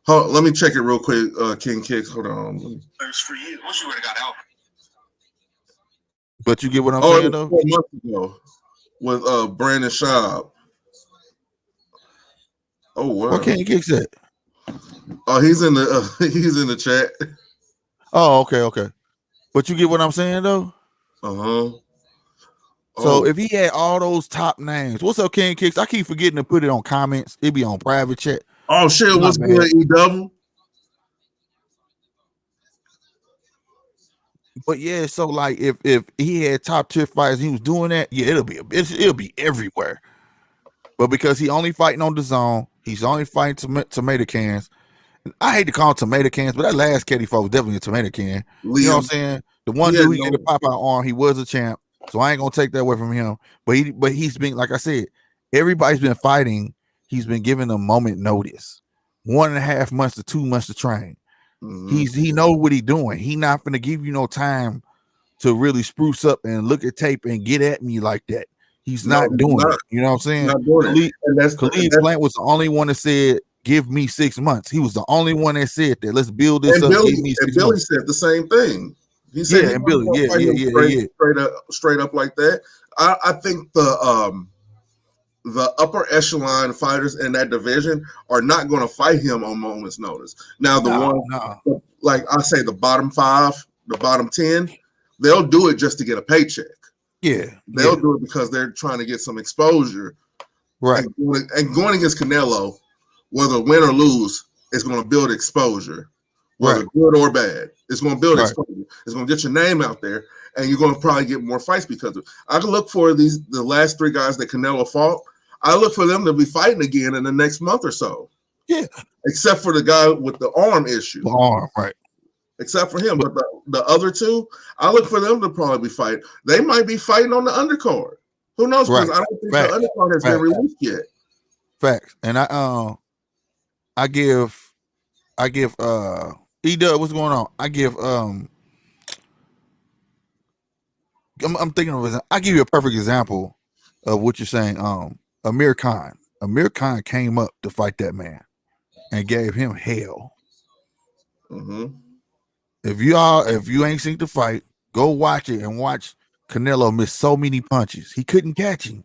Let me check it real quick, King Kicks. Hold on. For you, once you would have got out. But you get what I'm saying, though? 4 months ago with Brandon Schaub. Oh wow. What King Kicks at? Oh, he's in the chat. Oh, okay. But you get what I'm saying, though? Uh-huh. So if he had all those top names, what's up, King Kicks? I keep forgetting to put it on comments. It be on private chat. Oh shit, what's good, E-Double? But yeah, so like if he had top tier fights, he was doing that. Yeah, it'll be everywhere. But because he only fighting on the zone, he's only fighting tomato cans. And I hate to call him tomato cans, but that last cat he fought was definitely a tomato can. You know what I'm saying? The one dude he get a pop out on, he was a champ. So I ain't gonna take that away from him. But he's been, like I said, everybody's been fighting. He's been given a moment notice, 1.5 months to 2 months to train. He know what he's doing. He not gonna give you no time to really spruce up and look at tape and get at me like that. He's not doing it. You know what I'm saying? Khalid Plant was the only one that said give me 6 months. He was the only one that said that. Let's build this And up. Billy Give me 6 Billy months. said the same thing. He said Yeah, he and wasn't Billy, gonna fight him straight up like that. I think the upper echelon fighters in that division are not going to fight him on moment's notice. Now, the one, like I say, the bottom 5, the bottom 10, they'll do it just to get a paycheck. Yeah, They'll do it because they're trying to get some exposure. Right. And going against Canelo, whether win or lose, is going to build exposure, whether good or bad. It's going to build exposure. It's going to get your name out there, and you're going to probably get more fights because of it. I can look for the last 3 guys that Canelo fought. I look for them to be fighting again in the next month or so. Yeah. Except for the guy with the arm issue. The arm, right. Except for him. But the other 2, I look for them to probably be fighting. They might be fighting on the undercard. Who knows? Because I don't think the undercard has been released yet. Facts. And I give E-Dub, what's going on? I give I'm thinking of I give you a perfect example of what you're saying. Amir Khan. Amir Khan came up to fight that man and gave him hell. Mm-hmm. If you ain't seen the fight, go watch it and watch Canelo miss so many punches. He couldn't catch him.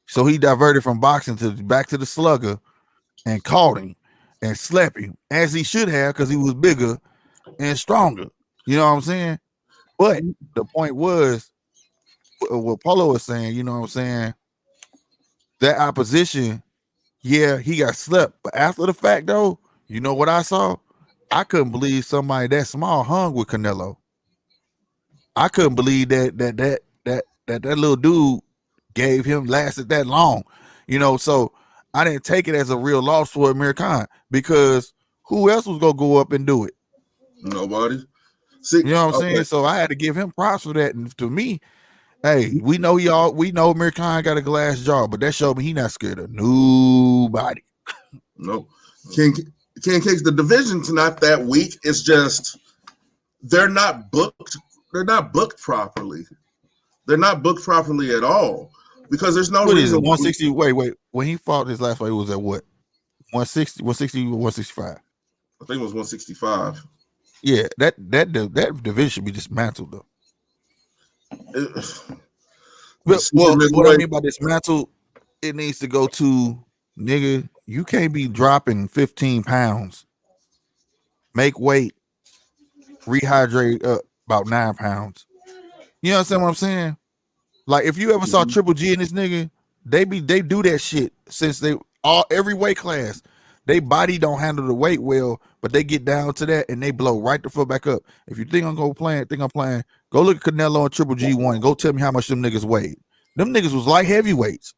So he diverted from boxing back to the slugger and caught him and slept him, as he should have, because he was bigger and stronger. You know what I'm saying? But the point was what Polo was saying, you know what I'm saying? That opposition, yeah, he got slept. But after the fact, though, you know what I saw? I couldn't believe somebody that small hung with Canelo. I couldn't believe that little dude lasted that long. You know, so I didn't take it as a real loss for Amir Khan, because who else was gonna go up and do it? Nobody. See, you know what I'm saying? So I had to give him props for that. And to me, hey, we know Amir Khan got a glass jaw, but that showed me he not scared of nobody. No. King Kicks, the division's not that weak. It's just they're not booked. They're not booked properly. They're not booked properly at all. Because there's no reason. 160. Wait. When he fought his last fight, it was at what? 160, 165. I think it was 165. Yeah, that division should be dismantled though. What I mean by dismantled, it needs to go to, nigga, you can't be dropping 15 pounds, make weight, rehydrate up about 9 pounds. You understand what I'm saying? Like, if you ever saw Triple G and this nigga, they do that shit since every weight class. They body don't handle the weight well, but they get down to that and they blow right the foot back up. If you think I'm playing, go look at Canelo and Triple G1. Go tell me how much them niggas weighed. Them niggas was light heavyweights.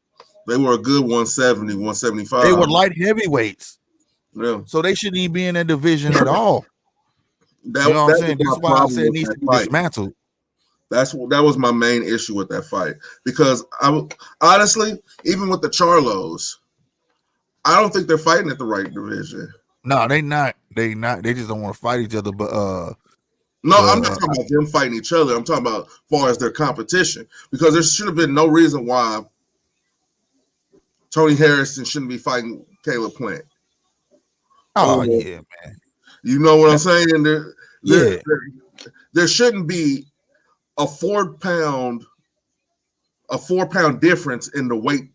They were a good 170, 175. They were light heavyweights. Yeah. So they shouldn't even be in that division at all. You know what I'm saying? That's why I said it needs to be dismantled. That was my main issue with that fight, because honestly, even with the Charlos, I don't think they're fighting at the right division. No, they not. They just don't want to fight each other. But no, I'm not talking about them fighting each other. I'm talking about as far as their competition, because there should have been no reason why Tony Harrison shouldn't be fighting Caleb Plant. Oh yeah, man. You know what I'm saying? There shouldn't be a 4 pound difference in the weight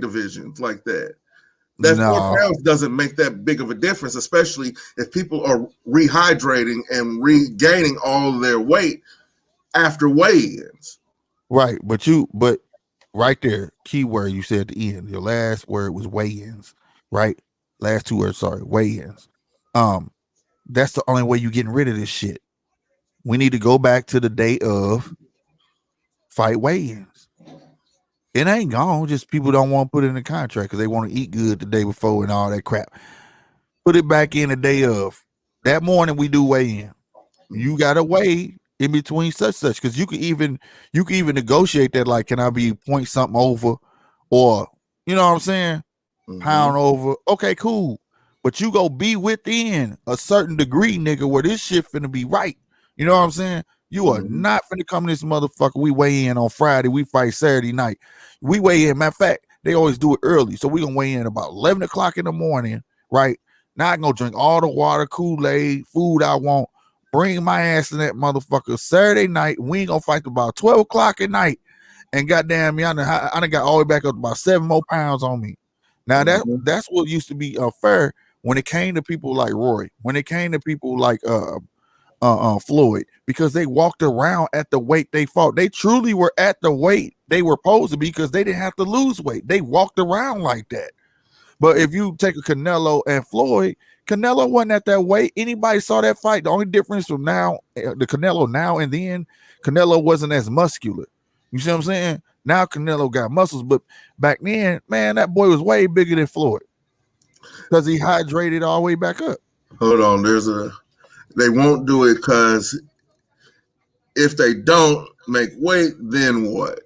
divisions like that. That 4 pounds doesn't make that big of a difference, especially if people are rehydrating and regaining all of their weight after weigh-ins. Right, but right there, key word you said at the end. Your last word was weigh-ins, right? Last 2 words, sorry, weigh-ins. That's the only way you're getting rid of this shit. We need to go back to the day of fight weigh-ins. It ain't gone. Just people don't want to put it in the contract because they want to eat good the day before and all that crap. Put it back in the day of. That morning we do weigh-in. You gotta weigh in between such because you can even negotiate that, like, can I be point something over, or you know what I'm saying, pound over. Okay, cool. But you go be within a certain degree, nigga, where this shit finna be right. You know what I'm saying? You are not finna come in this motherfucker. We weigh in on Friday. We fight Saturday night. We weigh in. Matter of fact, they always do it early. So we're gonna weigh in about 11 o'clock in the morning, right? Now I'm gonna drink all the water, Kool-Aid, food I want, bring my ass in that motherfucker Saturday night. We ain't gonna fight till about 12 o'clock at night. And goddamn me, I done got all the way back up to about 7 more pounds on me. Now that's what used to be fair when it came to people like Roy, when it came to people like Floyd, because they walked around at the weight they fought. They truly were at the weight they were supposed to be because they didn't have to lose weight. They walked around like that. But if you take a Canelo and Floyd, Canelo wasn't at that weight. Anybody saw that fight? The only difference from now, the Canelo now and then, Canelo wasn't as muscular. You see what I'm saying? Now Canelo got muscles, but back then, man, that boy was way bigger than Floyd because he hydrated all the way back up. Hold on, they won't do it because if they don't make weight, then what?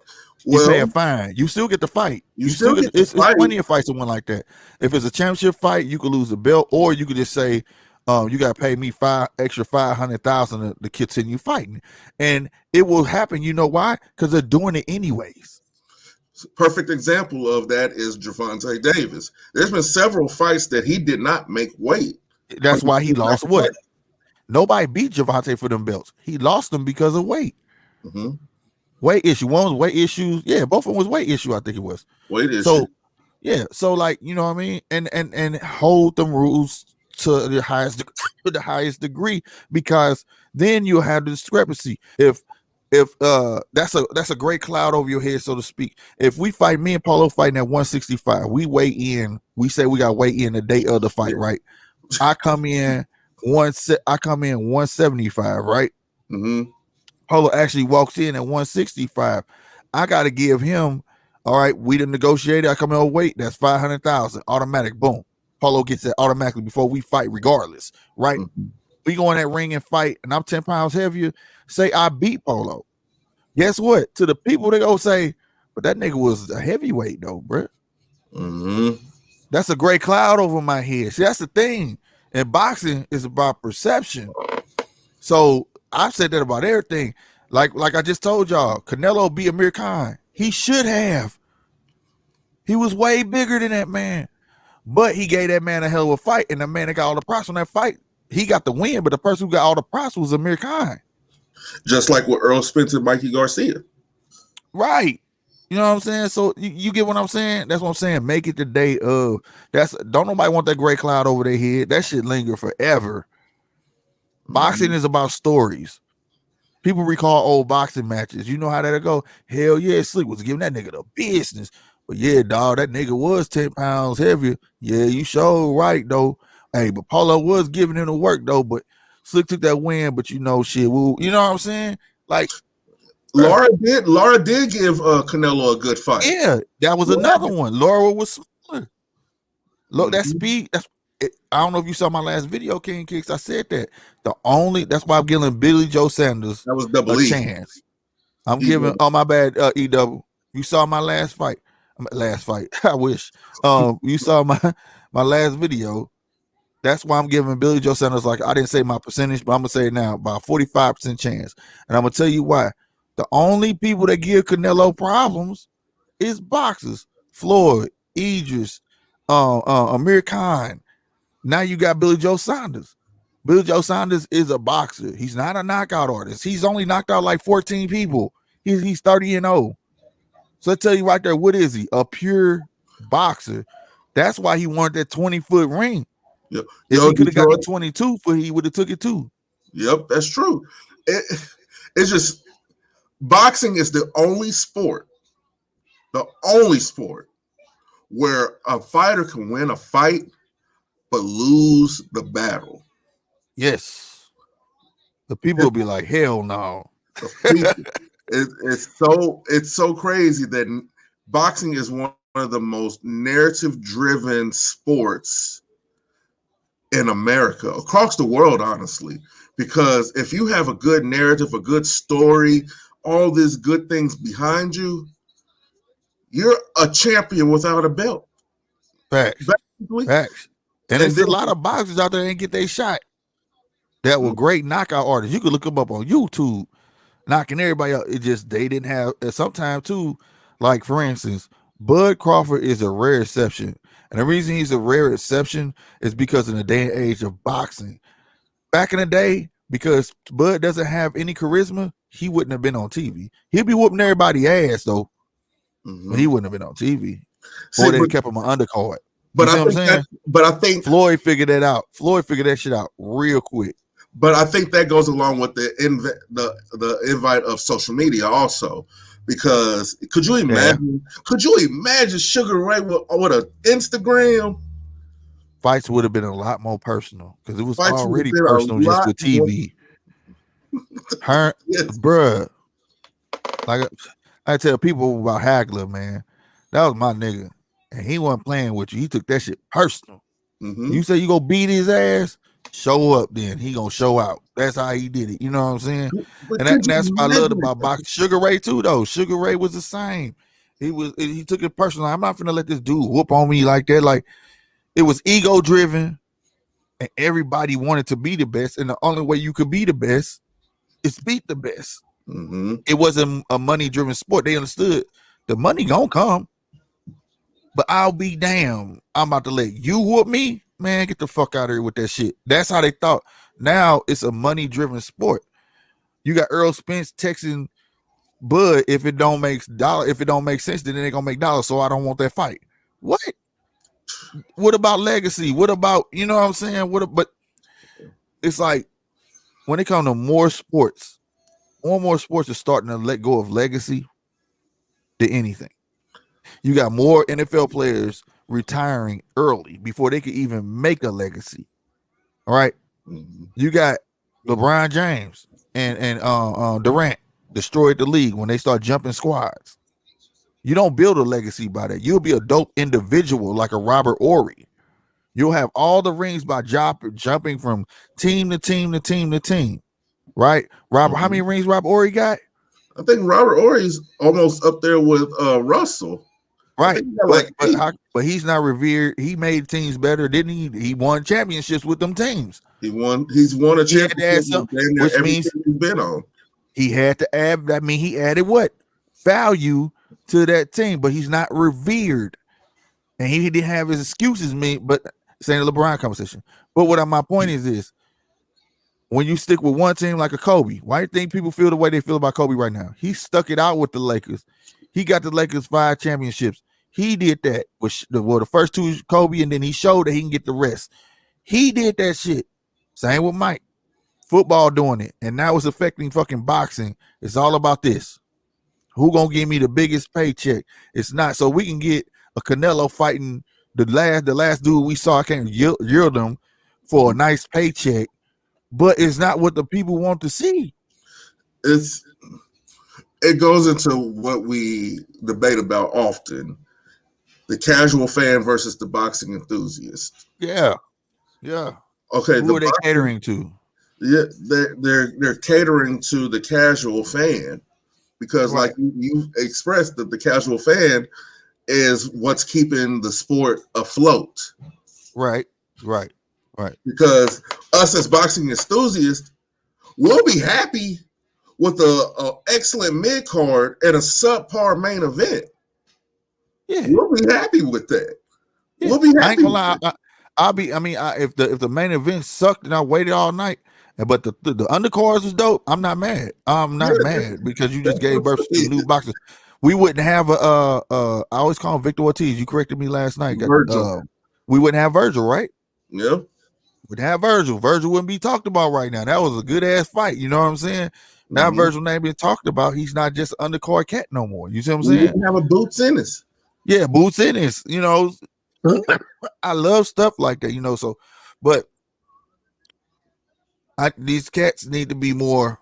You pay a fine. You still get the fight. You still get it's plenty of fights that went like that. If it's a championship fight, you could lose the belt, or you could just say, you got to pay me extra $500,000 to continue fighting, and it will happen. You know why? Because they're doing it anyways. Perfect example of that is Gervonta Davis. There's been several fights that he did not make weight. That's why he lost weight. Nobody beat Gervonta for them belts. He lost them because of weight. Mm-hmm. Weight issue. One was weight issues. Yeah, both of them was weight issue. I think it was weight issue. So, yeah. So, like, you know what I mean, and hold them rules to the highest degree, because then you'll have the discrepancy. If that's a great cloud over your head, so to speak. If we fight, me and Paulo fighting at 165, we weigh in. We say we got weigh in the day of the fight, right? I come in 175, right? Mm-hmm. Polo actually walks in at 165. I got to give him, all right, we done negotiated. I come in on weight. That's 500,000 automatic. Boom. Polo gets that automatically before we fight, regardless, right? Mm-hmm. We go in that ring and fight, and I'm 10 pounds heavier. Say I beat Polo. Guess what? To the people, they go say, but that nigga was a heavyweight though, bro. Mm-hmm. That's a gray cloud over my head. See, that's the thing. And boxing is about perception. So I've said that about everything. Like I just told y'all, Canelo beat Amir Khan. He should have. He was way bigger than that man. But he gave that man a hell of a fight, and the man that got all the props on that fight, he got the win, but the person who got all the props was Amir Khan. Just like with Earl Spence and Mikey Garcia. Right. You know what I'm saying? So you get what I'm saying? That's what I'm saying. Make it the day of. Don't nobody want that gray cloud over their head. That shit linger forever. Boxing is about stories. People recall old boxing matches. You know how that'll go? Hell yeah, Slick was giving that nigga the business. But yeah, dog, that nigga was 10 pounds heavier. Yeah, you sure right, though. Hey, but Paulo was giving him the work, though. But Slick took that win, but you know, shit. Well, you know what I'm saying? Like, Laura did give Canelo a good fight. Yeah, that was another one. Laura was smaller. Look, that speed, I don't know if you saw my last video, King Kicks. I said that. That's why I'm giving Billy Joe Sanders a chance. I'm giving, my bad, EW. You saw my last fight. I wish. You saw my last video. That's why I'm giving Billy Joe Sanders, like, I didn't say my percentage, but I'm gonna say it now, about 45% chance. And I'm gonna tell you why. The only people that give Canelo problems is boxers. Floyd, Idris, Amir Khan. Now you got Billy Joe Saunders. Billy Joe Saunders is a boxer. He's not a knockout artist. He's only knocked out like 14 people. He's 30-0. So I tell you right there, what is he? A pure boxer. That's why he wanted that 20-foot ring. Yep. If he could have got the 22-foot, he would have took it too. Yep, that's true. It's just boxing is the only sport where a fighter can win a fight but lose the battle. Yes. The people will be like, hell no. It's so crazy that boxing is one of the most narrative-driven sports in America, across the world, honestly. Because if you have a good narrative, a good story, all these good things behind you, you're a champion without a belt. Facts. And there's a lot of boxers out there that ain't get their shot that were great knockout artists. You could look them up on YouTube, knocking everybody out. It just, they didn't have, sometimes too, like, for instance, Bud Crawford is a rare exception. And the reason he's a rare exception is because in the day and age of boxing. Back in the day, because Bud doesn't have any charisma, he wouldn't have been on TV. He'd be whooping everybody's ass, though, but he wouldn't have been on TV. Or they'd kept him an undercard. But you see what I'm saying? But I think Floyd figured that out. Floyd figured that shit out real quick. But I think that goes along with the invite of social media also, because could you imagine? Yeah. Could you imagine Sugar Ray with an Instagram? Fights would have been a lot more personal because it was already personal just with TV. Her, yes. Bruh, like I tell people about Hagler, man, that was my nigga, and he wasn't playing with you. He took that shit personal. You say you go beat his ass, show up. Then he gonna show out. That's how he did it. You know what I'm saying? And that's what I loved about boxing. Sugar Ray too, though. Sugar Ray was the same. He took it personal. I'm not gonna let this dude whoop on me like that. Like it was ego driven, and everybody wanted to be the best. And the only way you could be the best is beat the best. It wasn't a money driven sport. They understood the money gonna come. But I'll be damned. I'm about to let you whoop me, man. Get the fuck out of here with that shit. That's how they thought. Now it's a money-driven sport. You got Earl Spence texting Bud, if it don't make sense, then it ain't gonna make dollars. So I don't want that fight. What? What about legacy? What about, you know what I'm saying? But it's like when it comes to more sports, more sports are starting to let go of legacy than anything. You got more NFL players retiring early before they could even make a legacy. All right. You got LeBron James and Durant destroyed the league when they start jumping squads. You don't build a legacy by that. You'll be a dope individual like a Robert Ory. You'll have all the rings by jumping from team to team to team to team. Right? Robert, how many rings Robert Ory got? I think Robert Ory's almost up there with Russell. Right, but he's not revered. He made teams better, didn't he? He won championships with them teams. He's won a championship, which means he's been on. He had to add. I mean, he added what value to that team, but he's not revered, and he didn't have his excuses. But saying the LeBron conversation. But what my point is this: when you stick with one team like a Kobe, why do you think people feel the way they feel about Kobe right now? He stuck it out with the Lakers. He got the Lakers 5 championships. He did that with the first 2 Kobe, and then he showed that he can get the rest. He did that shit. Same with Mike. Football doing it, and now it's affecting fucking boxing. It's all about this. Who gonna give me the biggest paycheck? It's not so we can get a Canelo fighting the last dude we saw. I can't yield them for a nice paycheck, but it's not what the people want to see. It goes into what we debate about often. The casual fan versus the boxing enthusiast. Yeah. Okay. Who are they catering to? Yeah, they're catering to the casual fan because, like you expressed, that the casual fan is what's keeping the sport afloat. Right. Because us as boxing enthusiasts, we'll be happy with a excellent mid card and a subpar main event. Yeah, we'll be happy with that. Yeah. We'll be happy. I ain't gonna lie. If the main event sucked and I waited all night, but the undercards was dope, I'm not mad. I'm not mad because you just gave birth to new boxers. We wouldn't have I always call him Victor Ortiz. You corrected me last night. We wouldn't have Virgil, right? Yeah. We'd have Virgil. Virgil wouldn't be talked about right now. That was a good ass fight. You know what I'm saying? Now Virgil ain't being talked about. He's not just an undercard cat no more. You see what I'm saying? We have a Boots Ennis. Yeah, Boots Ennis. You know, I love stuff like that. You know, so but these cats need to be more.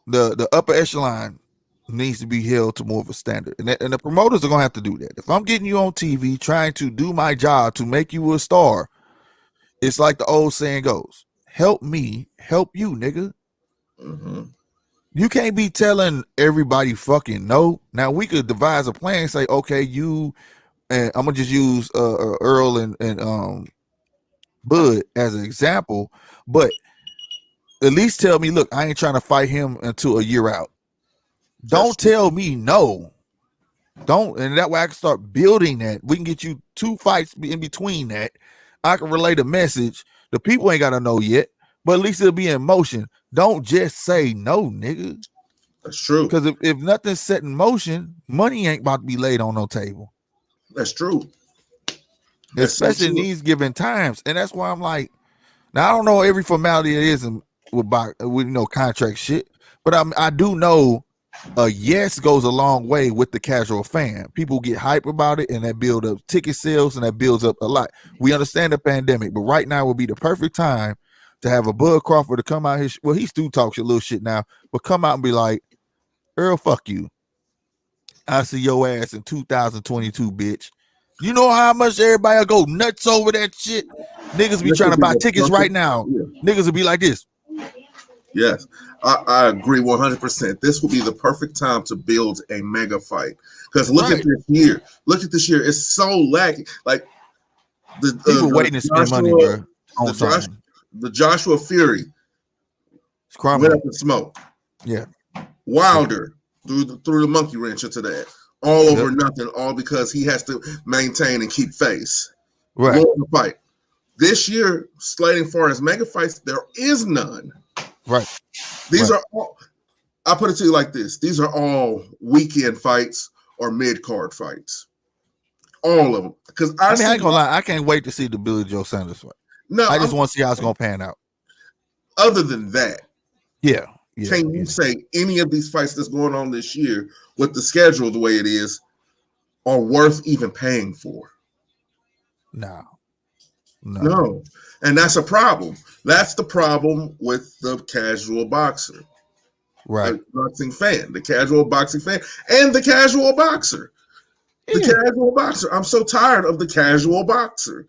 The upper echelon needs to be held to more of a standard, and the promoters are gonna have to do that. If I'm getting you on TV, trying to do my job to make you a star, it's like the old saying goes: "Help me, help you, nigga." You can't be telling everybody fucking no. Now we could devise a plan and say, okay, you and I'm gonna just use Earl and Bud as an example, but at least tell me, look, I ain't trying to fight him until a year out. Don't tell me no. Don't, and that way I can start building that. We can get you 2 fights in between that. I can relay the message. The people ain't gotta know yet, but at least it'll be in motion. Don't just say no, nigga. That's true. Because if nothing's set in motion, money ain't about to be laid on no table. That's true. That's especially so in true. these given times. And that's why I'm like, now I don't know every formality it is with contract shit, but I do know a yes goes a long way with the casual fan. People get hype about it, and that build up ticket sales, and that builds up a lot. We understand the pandemic, but right now would be the perfect time to have a Bud Crawford to come out here. Well, he still talks a little shit now, but come out and be like, Earl, fuck you. I see your ass in 2022, bitch. You know how much everybody will go nuts over that shit? Niggas be trying to buy tickets right now. Yeah. Niggas will be like this. Yes, I agree 100%. This will be the perfect time to build a mega fight. Because look at this year. Look at this year. It's so lacking. Like people waiting to spend money, bro. The Joshua Fury went up in smoke. Yeah. Wilder threw the monkey wrench into that. All over nothing, all because he has to maintain and keep face. Right. The fight. This year, slating for his mega fights, there is none. Right. These are all, I put it to you like this. These are all weekend fights or mid-card fights. All of them. Because I ain't gonna lie, I can't wait to see the Billy Joe Sanders fight. No, I just want to see how it's gonna pan out. Other than that, can you say any of these fights that's going on this year with the schedule the way it is are worth even paying for? No. And that's a problem. That's the problem with the casual boxer. Right. The boxing fan, the casual boxing fan, and the casual boxer. The casual boxer. I'm so tired of the casual boxer.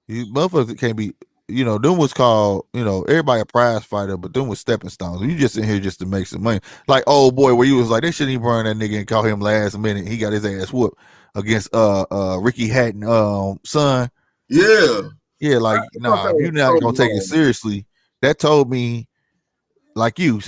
You motherfuckers can't be, them was called, everybody a prize fighter, but them was stepping stones. You just in here just to make some money. Like old boy, where you was like, they shouldn't even burn that nigga and call him last minute. He got his ass whooped against Ricky Hatton son. Yeah. Yeah, like if you're not gonna take it seriously, that told me, like you were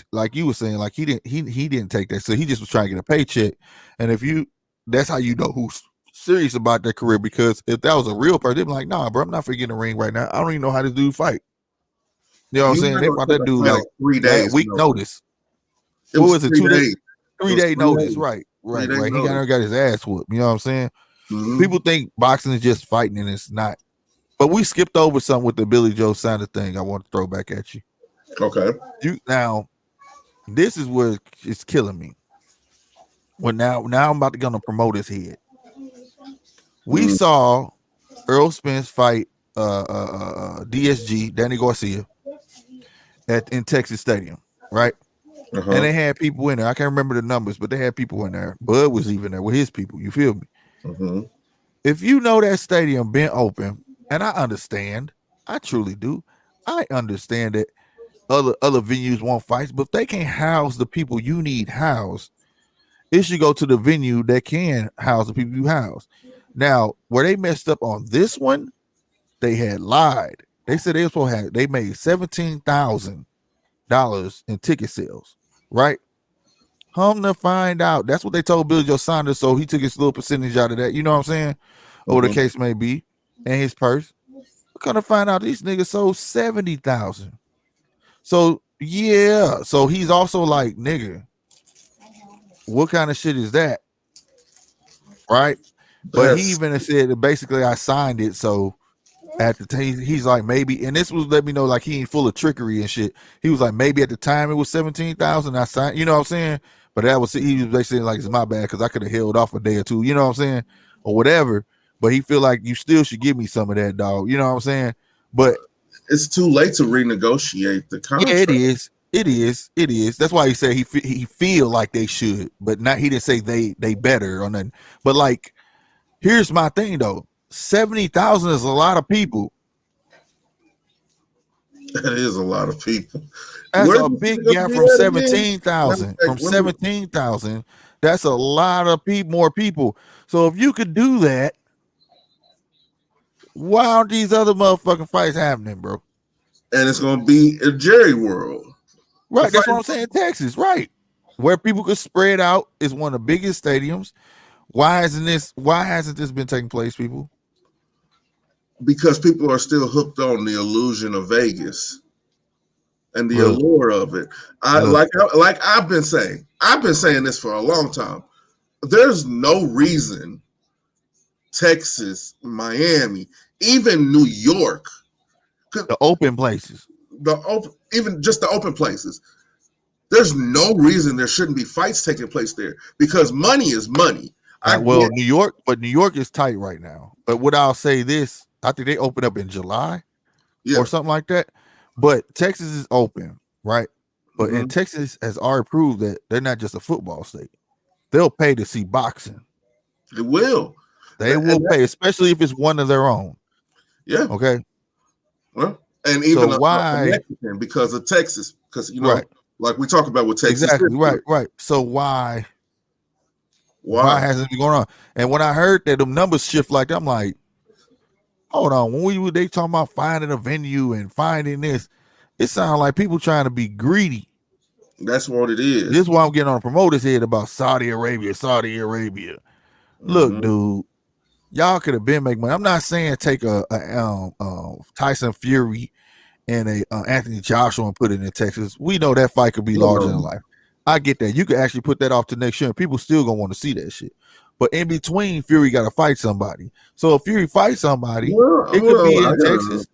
saying, like he didn't take that, so he just was trying to get a paycheck. And that's how you know who's serious about their career, because if that was a real person, they'd be like, nah, bro, I'm not forgetting the ring right now. I don't even know how this dude fight. You know what I'm saying? They fought that dude like 3 days week notice. What was it? 2 days? 3 day notice, right? He got his ass whooped. You know what I'm saying? Mm-hmm. People think boxing is just fighting, and it's not. But we skipped over something with the Billy Joe Sanders thing. I want to throw back at you. Okay. Now, this is where it's killing me. Well, now I'm about to go to promote his head. We saw Earl Spence fight DSG, Danny Garcia, in Texas Stadium, right? Uh-huh. And they had people in there. I can't remember the numbers, but they had people in there. Bud was even there with his people. You feel me? Mm-hmm. If you know that stadium been open, and I understand, I truly do. I understand that other venues want fights, but if they can't house the people you need housed, it should go to the venue that can house the people you house. Now, where they messed up on this one, they had lied. They said they made $17,000 in ticket sales, right? Come to find out, that's what they told Billy Joe Sanders, so he took his little percentage out of that. You know what I'm saying? Or the case may be, and his purse. We're gonna find out these niggas sold 70,000. So yeah, so he's also like, nigga, what kind of shit is that? Right? But he even said that basically I signed it, so at the time he's like, maybe, and this was let me know like he ain't full of trickery and shit. He was like, maybe at the time it was 17,000. I signed, you know what I'm saying? But that was, he was basically like, it's my bad because I could have held off a day or two, you know what I'm saying, or whatever. But he feel like you still should give me some of that, dog. You know what I'm saying? But it's too late to renegotiate the contract. Yeah, it is. That's why he said he feel like they should, but not. He didn't say they better or nothing. But like, here's my thing though: 70,000 is a lot of people. That is a lot of people. That's a big gap from 17,000. From 17,000, that's a lot of more people. So if you could do that, why aren't these other motherfucking fights happening, bro? And it's gonna be a Jerry world. Right, that's what I'm saying. Texas, right, where people could spread out, is one of the biggest stadiums, Why hasn't this been taking place, people? Because people are still hooked on the illusion of Vegas and the Look. allure of it. Like I've been saying this for a long time. There's no reason Texas, Miami, even New York, The open places. even just the open places. There's no reason there shouldn't be fights taking place there because money is money. New York is tight right now. But what I'll say this, I think they open up in July or something like that. But Texas is open, right? But in Texas has already proved that they're not just a football state. They'll pay to see boxing. They will. They will pay, especially if it's one of their own. Yeah. Okay. Well, and even a Mexican because of Texas, because like we talk about with Texas. Exactly. Right. So why hasn't it been going on? And when I heard that the numbers shift like that, I'm like, hold on. When they talking about finding a venue and finding this, it sounds like people trying to be greedy. That's what it is. This is why I'm getting on a promoter's head about Saudi Arabia. Look, dude, y'all could have been making money. I'm not saying take a Tyson Fury and a Anthony Joshua and put it in Texas. We know that fight could be larger than life. I get that. You could actually put that off to next year, and people still gonna want to see that shit. But in between, Fury got to fight somebody. So if Fury fights somebody, it could be in Texas.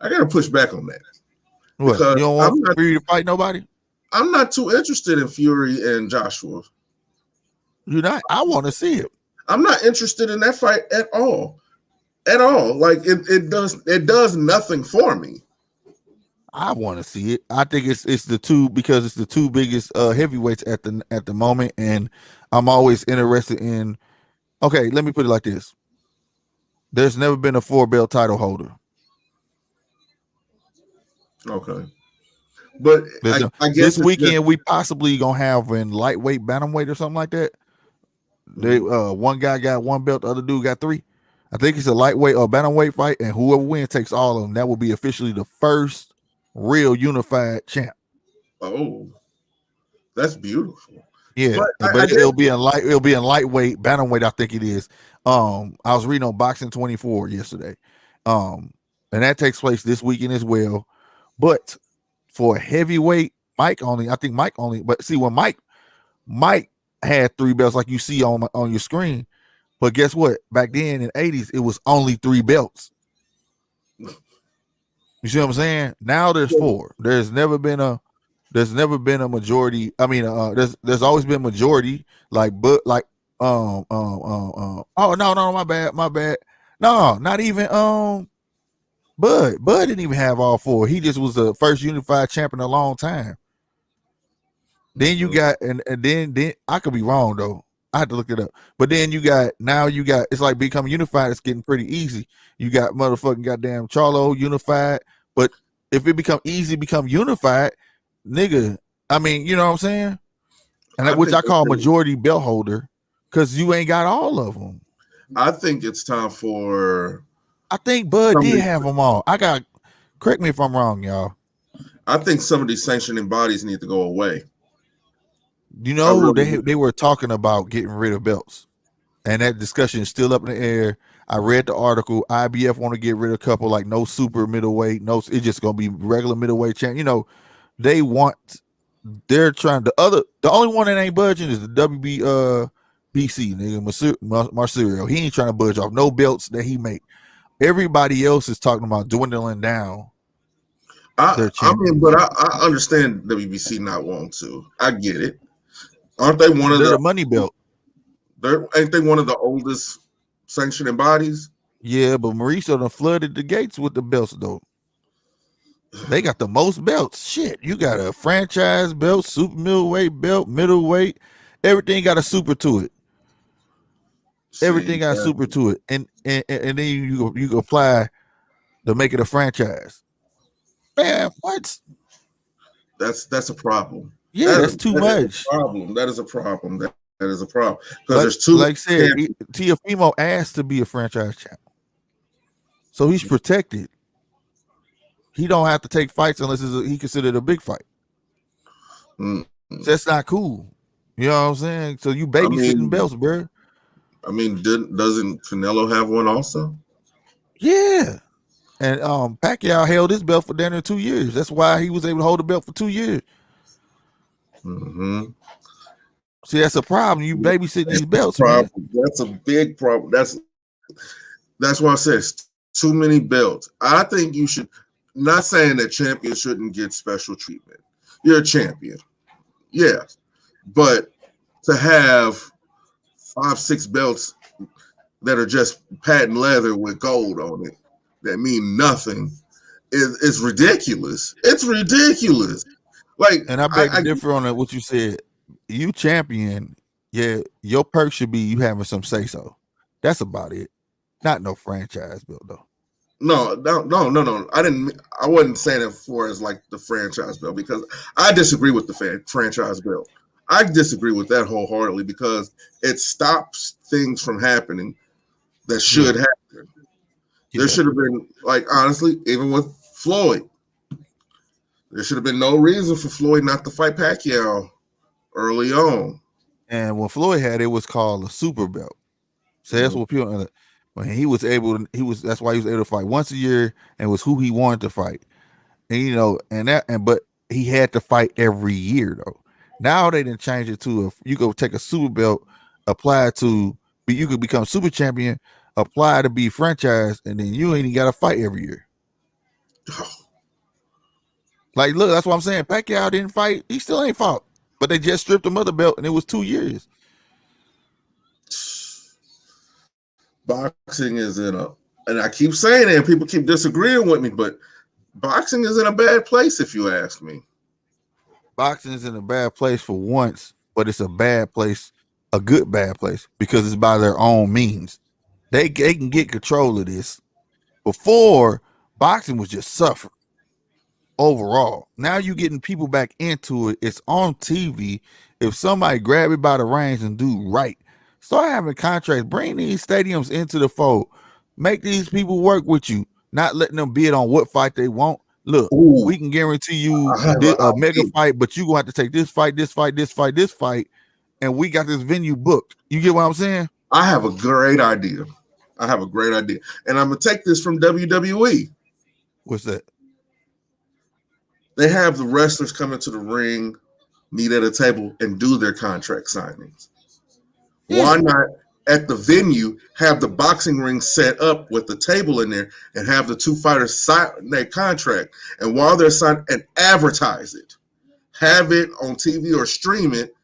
I gotta push back on that. What? You don't want Fury to fight nobody? I'm not too interested in Fury and Joshua. You're not? I want to see it. I'm not interested in that fight at all. At all. Like it does nothing for me. I want to see it. I think it's the two because it's the two biggest heavyweights at the moment, and I'm always interested in. Okay, let me put it like this: there's never been a 4-belt title holder. Okay, but I guess this weekend we possibly gonna have in lightweight, bantamweight, or something like that. They one guy got 1 belt, the other dude got 3. I think it's a lightweight or bantamweight fight, and whoever wins takes all of them. That will be officially the first real unified champ. Oh, that's beautiful. Yeah, but it'll be in lightweight, bantamweight. I think it is. I was reading on Boxing 24 yesterday, and that takes place this weekend as well. But for heavyweight, Mike only. But see, when Mike had 3 belts, like you see on your screen. But guess what? Back then in the 80s, it was only 3 belts. You see what I'm saying? Now there's 4. There's never been a majority. I mean, there's always been majority. Oh no, my bad. No, not even Bud didn't even have all 4. He just was the first unified champion in a long time. Then you got and then I could be wrong though. I had to look it up. But then you got it's like becoming unified. It's getting pretty easy. You got motherfucking goddamn Charlo unified. But if it become unified, nigga, I mean, you know what I'm saying? And which I call majority belt holder because you ain't got all of them. I think it's time for. I think Bud did have them all. Correct me if I'm wrong, y'all. I think some of these sanctioning bodies need to go away. You know, they were talking about getting rid of belts, and that discussion is still up in the air. I read the article. IBF want to get rid of a couple, like no super middleweight, it's just gonna be regular middleweight champ. You know, they're trying. The only one that ain't budging is the WBC nigga Marcirio. He ain't trying to budge off no belts that he make. Everybody else is talking about dwindling down. I mean, but I understand WBC not wanting to. I get it. Aren't they one of the money belt? Ain't they one of the oldest sanctioning bodies? Yeah, but Mauricio done flooded the gates with the belts though. They got the most belts. Shit, you got a franchise belt, super middleweight belt, middleweight. Everything got a super to it. Everything got super to it, and then you apply to make it a franchise. Man, what? That's a problem. Yeah, that's too much. That is a problem. That is a problem because there's too. Like I said, Teofimo asked to be a franchise champ, so he's protected. He don't have to take fights unless he considered a big fight. So that's not cool. You know what I'm saying? So you babysitting belts, bro. I mean, doesn't Canelo have one also? Yeah. And Pacquiao held his belt for damn near 2 years. That's why he was able to hold the belt for 2 years. Mm-hmm. See, that's a problem. You babysitting these belts, man. That's a big problem. That's why I said too many belts. I think you should. Not saying that champions shouldn't get special treatment. You're a champion, yeah, but to have 5-6 belts that are just patent leather with gold on it that mean nothing is ridiculous. It's ridiculous. Like, And I beg to differ on what you said. You champion, yeah, your perk should be you having some say so. That's about it. Not no franchise belt though. No. I wasn't saying it for as like the franchise belt because I disagree with the franchise belt. I disagree with that wholeheartedly because it stops things from happening that should happen. There should have been, like, honestly, even with Floyd, there should have been no reason for Floyd not to fight Pacquiao early on. And when Floyd had it was called a super belt. So that's what people. When he was able to, that's why he was able to fight once a year and was who he wanted to fight. And but he had to fight every year though. Now they didn't change it to you go take a super belt, apply to you could become super champion, apply to be franchise, and then you ain't even got to fight every year. Like, look, that's what I'm saying. Pacquiao didn't fight; he still ain't fought, but they just stripped him of the belt, and it was 2 years. Boxing is and I keep saying it, and people keep disagreeing with me, but boxing is in a bad place, if you ask me. Boxing is in a bad place for once, but it's a bad place, a good bad place, because it's by their own means. They can get control of this. Before, boxing was just suffering overall. Now you're getting people back into it. It's on TV. If somebody grab it by the reins and do right, start having contracts. Bring these stadiums into the fold. Make these people work with you. Not letting them bid on what fight they want. Look, we can guarantee you a mega fight, but you're going to have to take this fight, and we got this venue booked. You get what I'm saying? I have a great idea. And I'm going to take this from WWE. What's that? They have the wrestlers come into the ring, meet at a table, and do their contract signings. Yeah. Why not at the venue have the boxing ring set up with the table in there and have the two fighters sign their contract? And while they're signing, and advertise it, have it on TV or stream it,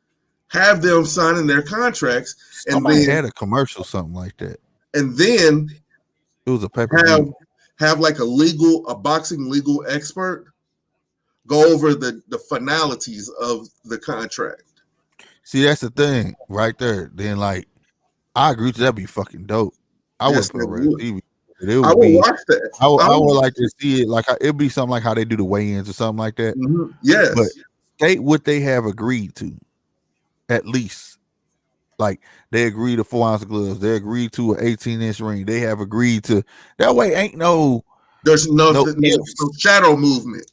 have them signing their contracts. Somebody had a commercial, something like that. And then it was a pay-per-view. Have like a boxing legal expert go over the finalities of the contract. See, that's the thing right there. Then, like, I agree to that. Be fucking dope. I would put TV. I would watch that. I would like to see it. Like, it'd be something like how they do the weigh-ins or something like that. Mm-hmm. Yes, but state what they have agreed to. At least, like, they agree to 4-ounce gloves. They agree to an 18-inch ring. They have agreed to that way. There's no shadow movement.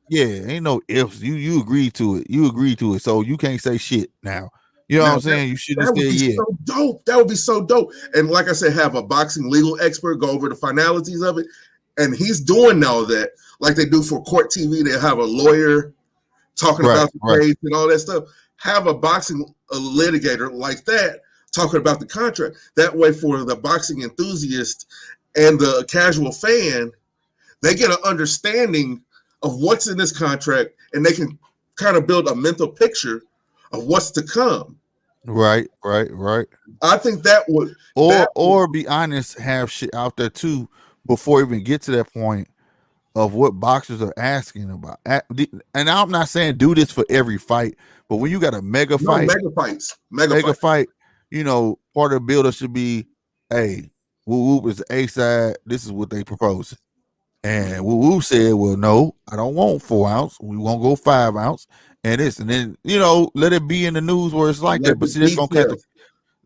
Yeah, ain't no ifs. You agree to it. You agree to it. So you can't say shit now. You know what I'm saying? You shouldn't say yeah. So dope. That would be so dope. And like I said, have a boxing legal expert go over the finalities of it. And he's doing all that, like they do for court TV. They have a lawyer talking about the case and all that stuff. Have a boxing litigator like that talking about the contract. That way, for the boxing enthusiast and the casual fan, they get an understanding of what's in this contract, and they can kind of build a mental picture of what's to come. Right. I think that would, or be honest, have shit out there too before even get to that point of what boxers are asking about. And I'm not saying do this for every fight, but when you got a mega fight, mega fight, you know, part of the builder should be, hey, whoop is the A side. This is what they propose. And Woo said, well, no, I don't want 4-ounce. We won't go 5-ounce. And this, and then, you know, let it be in the news where it's like that. But see, that's gonna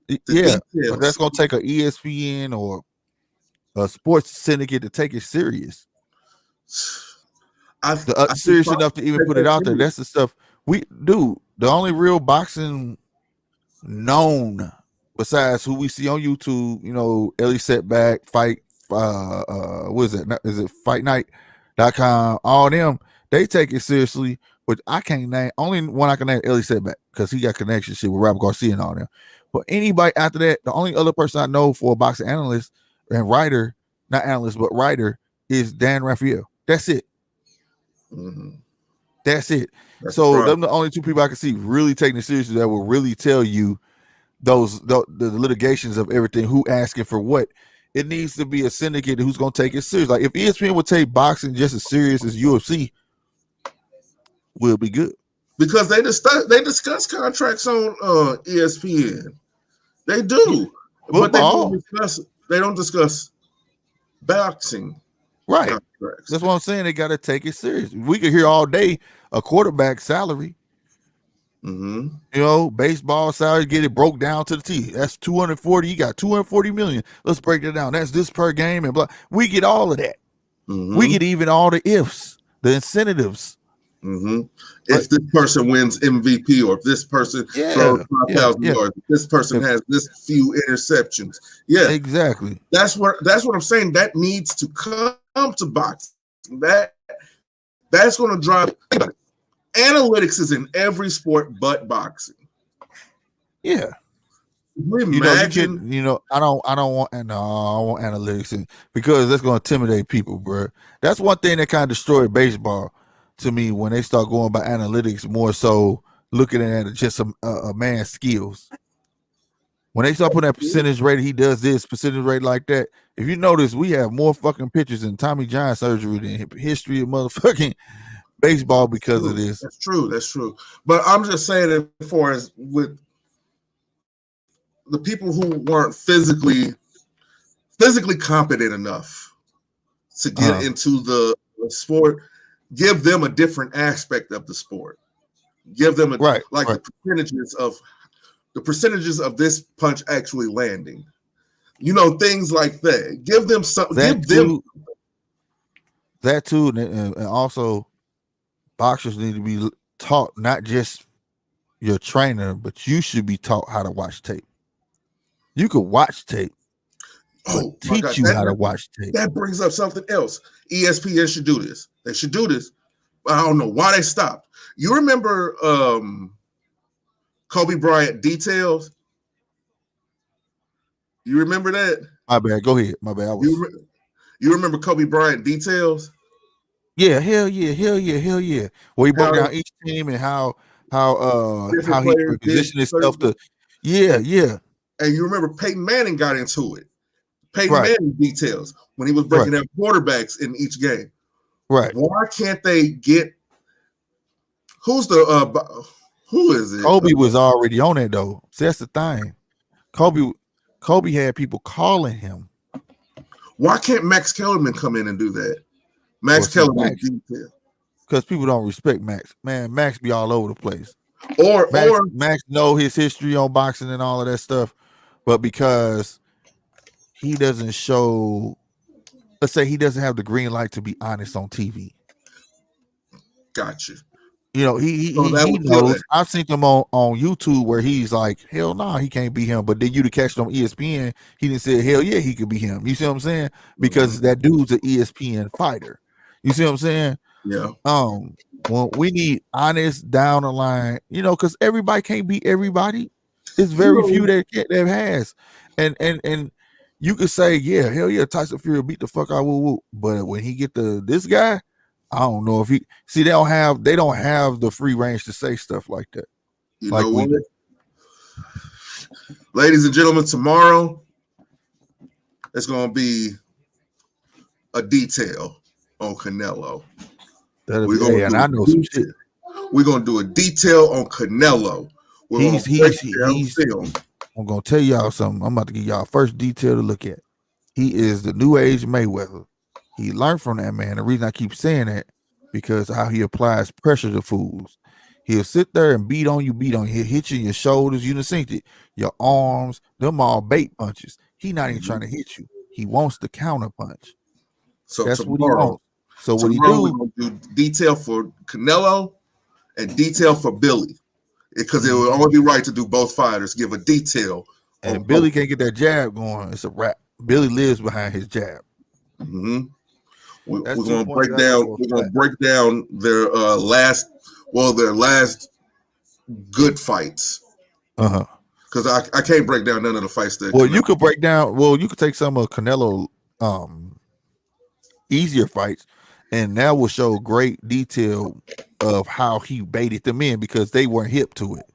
but that's gonna take an ESPN or a sports syndicate to take it serious. Serious enough to even put it out there. That's the stuff we do. The only real boxing known besides who we see on YouTube, you know, Ellie Setback, Fight, what is it? Is it FightNight.com? All them, they take it seriously, but I can't name, only one I can name Ellie Setback because he got connection shit with Robert Garcia and all them. But anybody after that, the only other person I know for a boxing analyst and writer, not analyst, but writer, is Dan Raphael. That's it. Mm-hmm. That's it. That's so right. them the only two people I can see really taking it seriously that will really tell you the litigations of everything, who asking for what. It needs to be a syndicate who's going to take it serious. Like if ESPN would take boxing just as serious as UFC, will be good. Because they discuss contracts on ESPN. They do, but they don't discuss boxing. Right. Contracts. That's what I'm saying. They got to take it serious. We could hear all day a quarterback salary. Mm-hmm. You know, baseball salary, get it broke down to the T. That's 240. You got 240 million. Let's break it down. That's this per game and blah. We get all of that. Mm-hmm. We get even all the ifs, the incentives. Mm-hmm. If this person wins MVP, or if this person throws 5,000 yards, if this person has this few interceptions. Yeah, exactly. That's what I'm saying. That needs to come to boxing. That's going to drive. Analytics is in every sport but boxing. Yeah. Imagine, I don't want analytics because that's going to intimidate people, bro. That's one thing that kind of destroyed baseball to me when they start going by analytics more so looking at it just a man's skills. When they start putting that percentage rate, he does this percentage rate like that. If you notice, we have more fucking pictures in Tommy John surgery than history of motherfucking baseball because of this. That's true. But I'm just saying, as far as with the people who weren't physically competent enough to get into the sport, give them a different aspect of the sport. Give them the percentages of this punch actually landing. Things like that. Give them something. That too, and also boxers need to be taught, not just your trainer, but you should be taught how to watch tape. You could watch tape. Teach you how to watch tape. That brings up something else. ESPN should do this. They should do this. I don't know why they stopped. You remember Kobe Bryant details? You remember that? My bad. Go ahead. My bad. You remember Kobe Bryant details? Yeah, hell yeah. Where he broke down each team and how he positioned himself to. Yeah. And you remember Peyton Manning got into it. Manning details when he was breaking down quarterbacks in each game. Right. Why can't they get? Who is it? Kobe was already on it though. See, that's the thing. Kobe had people calling him. Why can't Max Kellerman come in and do that? Kellerman detail. Because people don't respect Max. Man, Max be all over the place. Or Max know his history on boxing and all of that stuff, but because he doesn't show, let's say he doesn't have the green light to be honest on TV. Gotcha. He knows. I've seen him on YouTube where he's like, hell no, he can't be him. But then you to catch it on ESPN, he didn't say, hell yeah, he could be him. You see what I'm saying? Because that dude's an ESPN fighter. You see what I'm saying? Yeah. Well, we need honest down the line, because everybody can't beat everybody. It's very few that has. And you could say, yeah, hell yeah, Tyson Fury beat the fuck out of but when he get this guy, I don't know if they don't have the free range to say stuff like that. You know what? Ladies and gentlemen, tomorrow it's gonna be a detail on Canelo. I know some shit. We're gonna do a detail on Canelo. I'm gonna tell y'all something. I'm about to give y'all first detail to look at. He is the new age Mayweather. He learned from that man. The reason I keep saying that, because how he applies pressure to fools. He'll sit there and beat on you. He'll hit you in your shoulders. You done seen it. Your arms, them all bait punches. He not even trying to hit you. He wants the counter punch. So that's what he wants. So what he do? We're gonna do detail for Canelo and detail for Billy, because it would only be right to do both fighters. Give a detail And Billy can't get that jab going. It's a wrap. Billy lives behind his jab. Mm-hmm. We're That's 2 gonna points break right there down. for a We're gonna fact. break down their last good fights. Uh-huh. Because I can't break down none of the fights that. Well, you could break down. Well, you could take some of Canelo easier fights, and that will show great detail of how he baited them in because they weren't hip to it.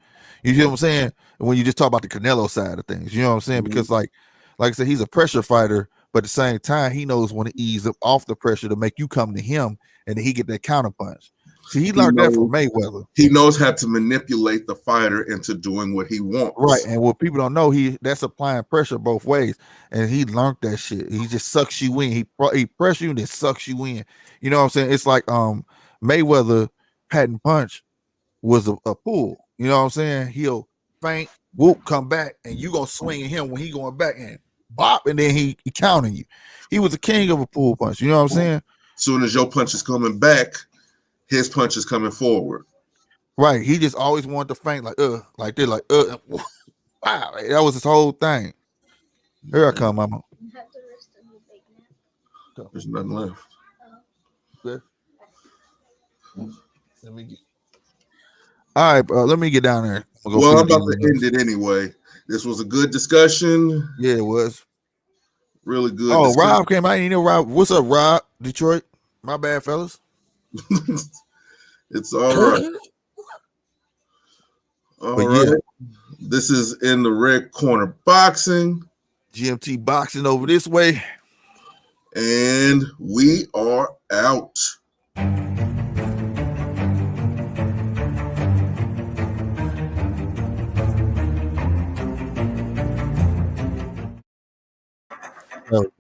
You know what I'm saying? When you just talk about the Canelo side of things, you know what I'm saying? Mhm. Because like I said, he's a pressure fighter, but at the same time, he knows when to ease up off the pressure to make you come to him, and then he get that counter punch. See, he learned that from Mayweather. He knows how to manipulate the fighter into doing what he wants. Right, and what people don't know, that's applying pressure both ways, and he learned that shit. He just sucks you in. He pressures you and then sucks you in. You know what I'm saying? It's like Mayweather patent punch was a pull. You know what I'm saying? He'll feint, whoop, come back, and you gonna swing at him when he going back and bop, and then he counting you. He was the king of a pull punch. You know what I'm saying? Soon as your punch is coming back, his punch is coming forward. Right. He just always wanted to feint like wow. That was his whole thing. Here I come, mama. There's nothing left. Okay. Let me get. All right, bro. Let me get down there. I'm about to end it anyway. This was a good discussion. Yeah, it was. Really good. Oh, discussion. Rob came out. You know, Rob. What's up, Rob? Detroit. My bad, fellas. It's all right. All right. Yeah. This is In the Red Corner Boxing. GMT Boxing over this way. And we are out. Oh.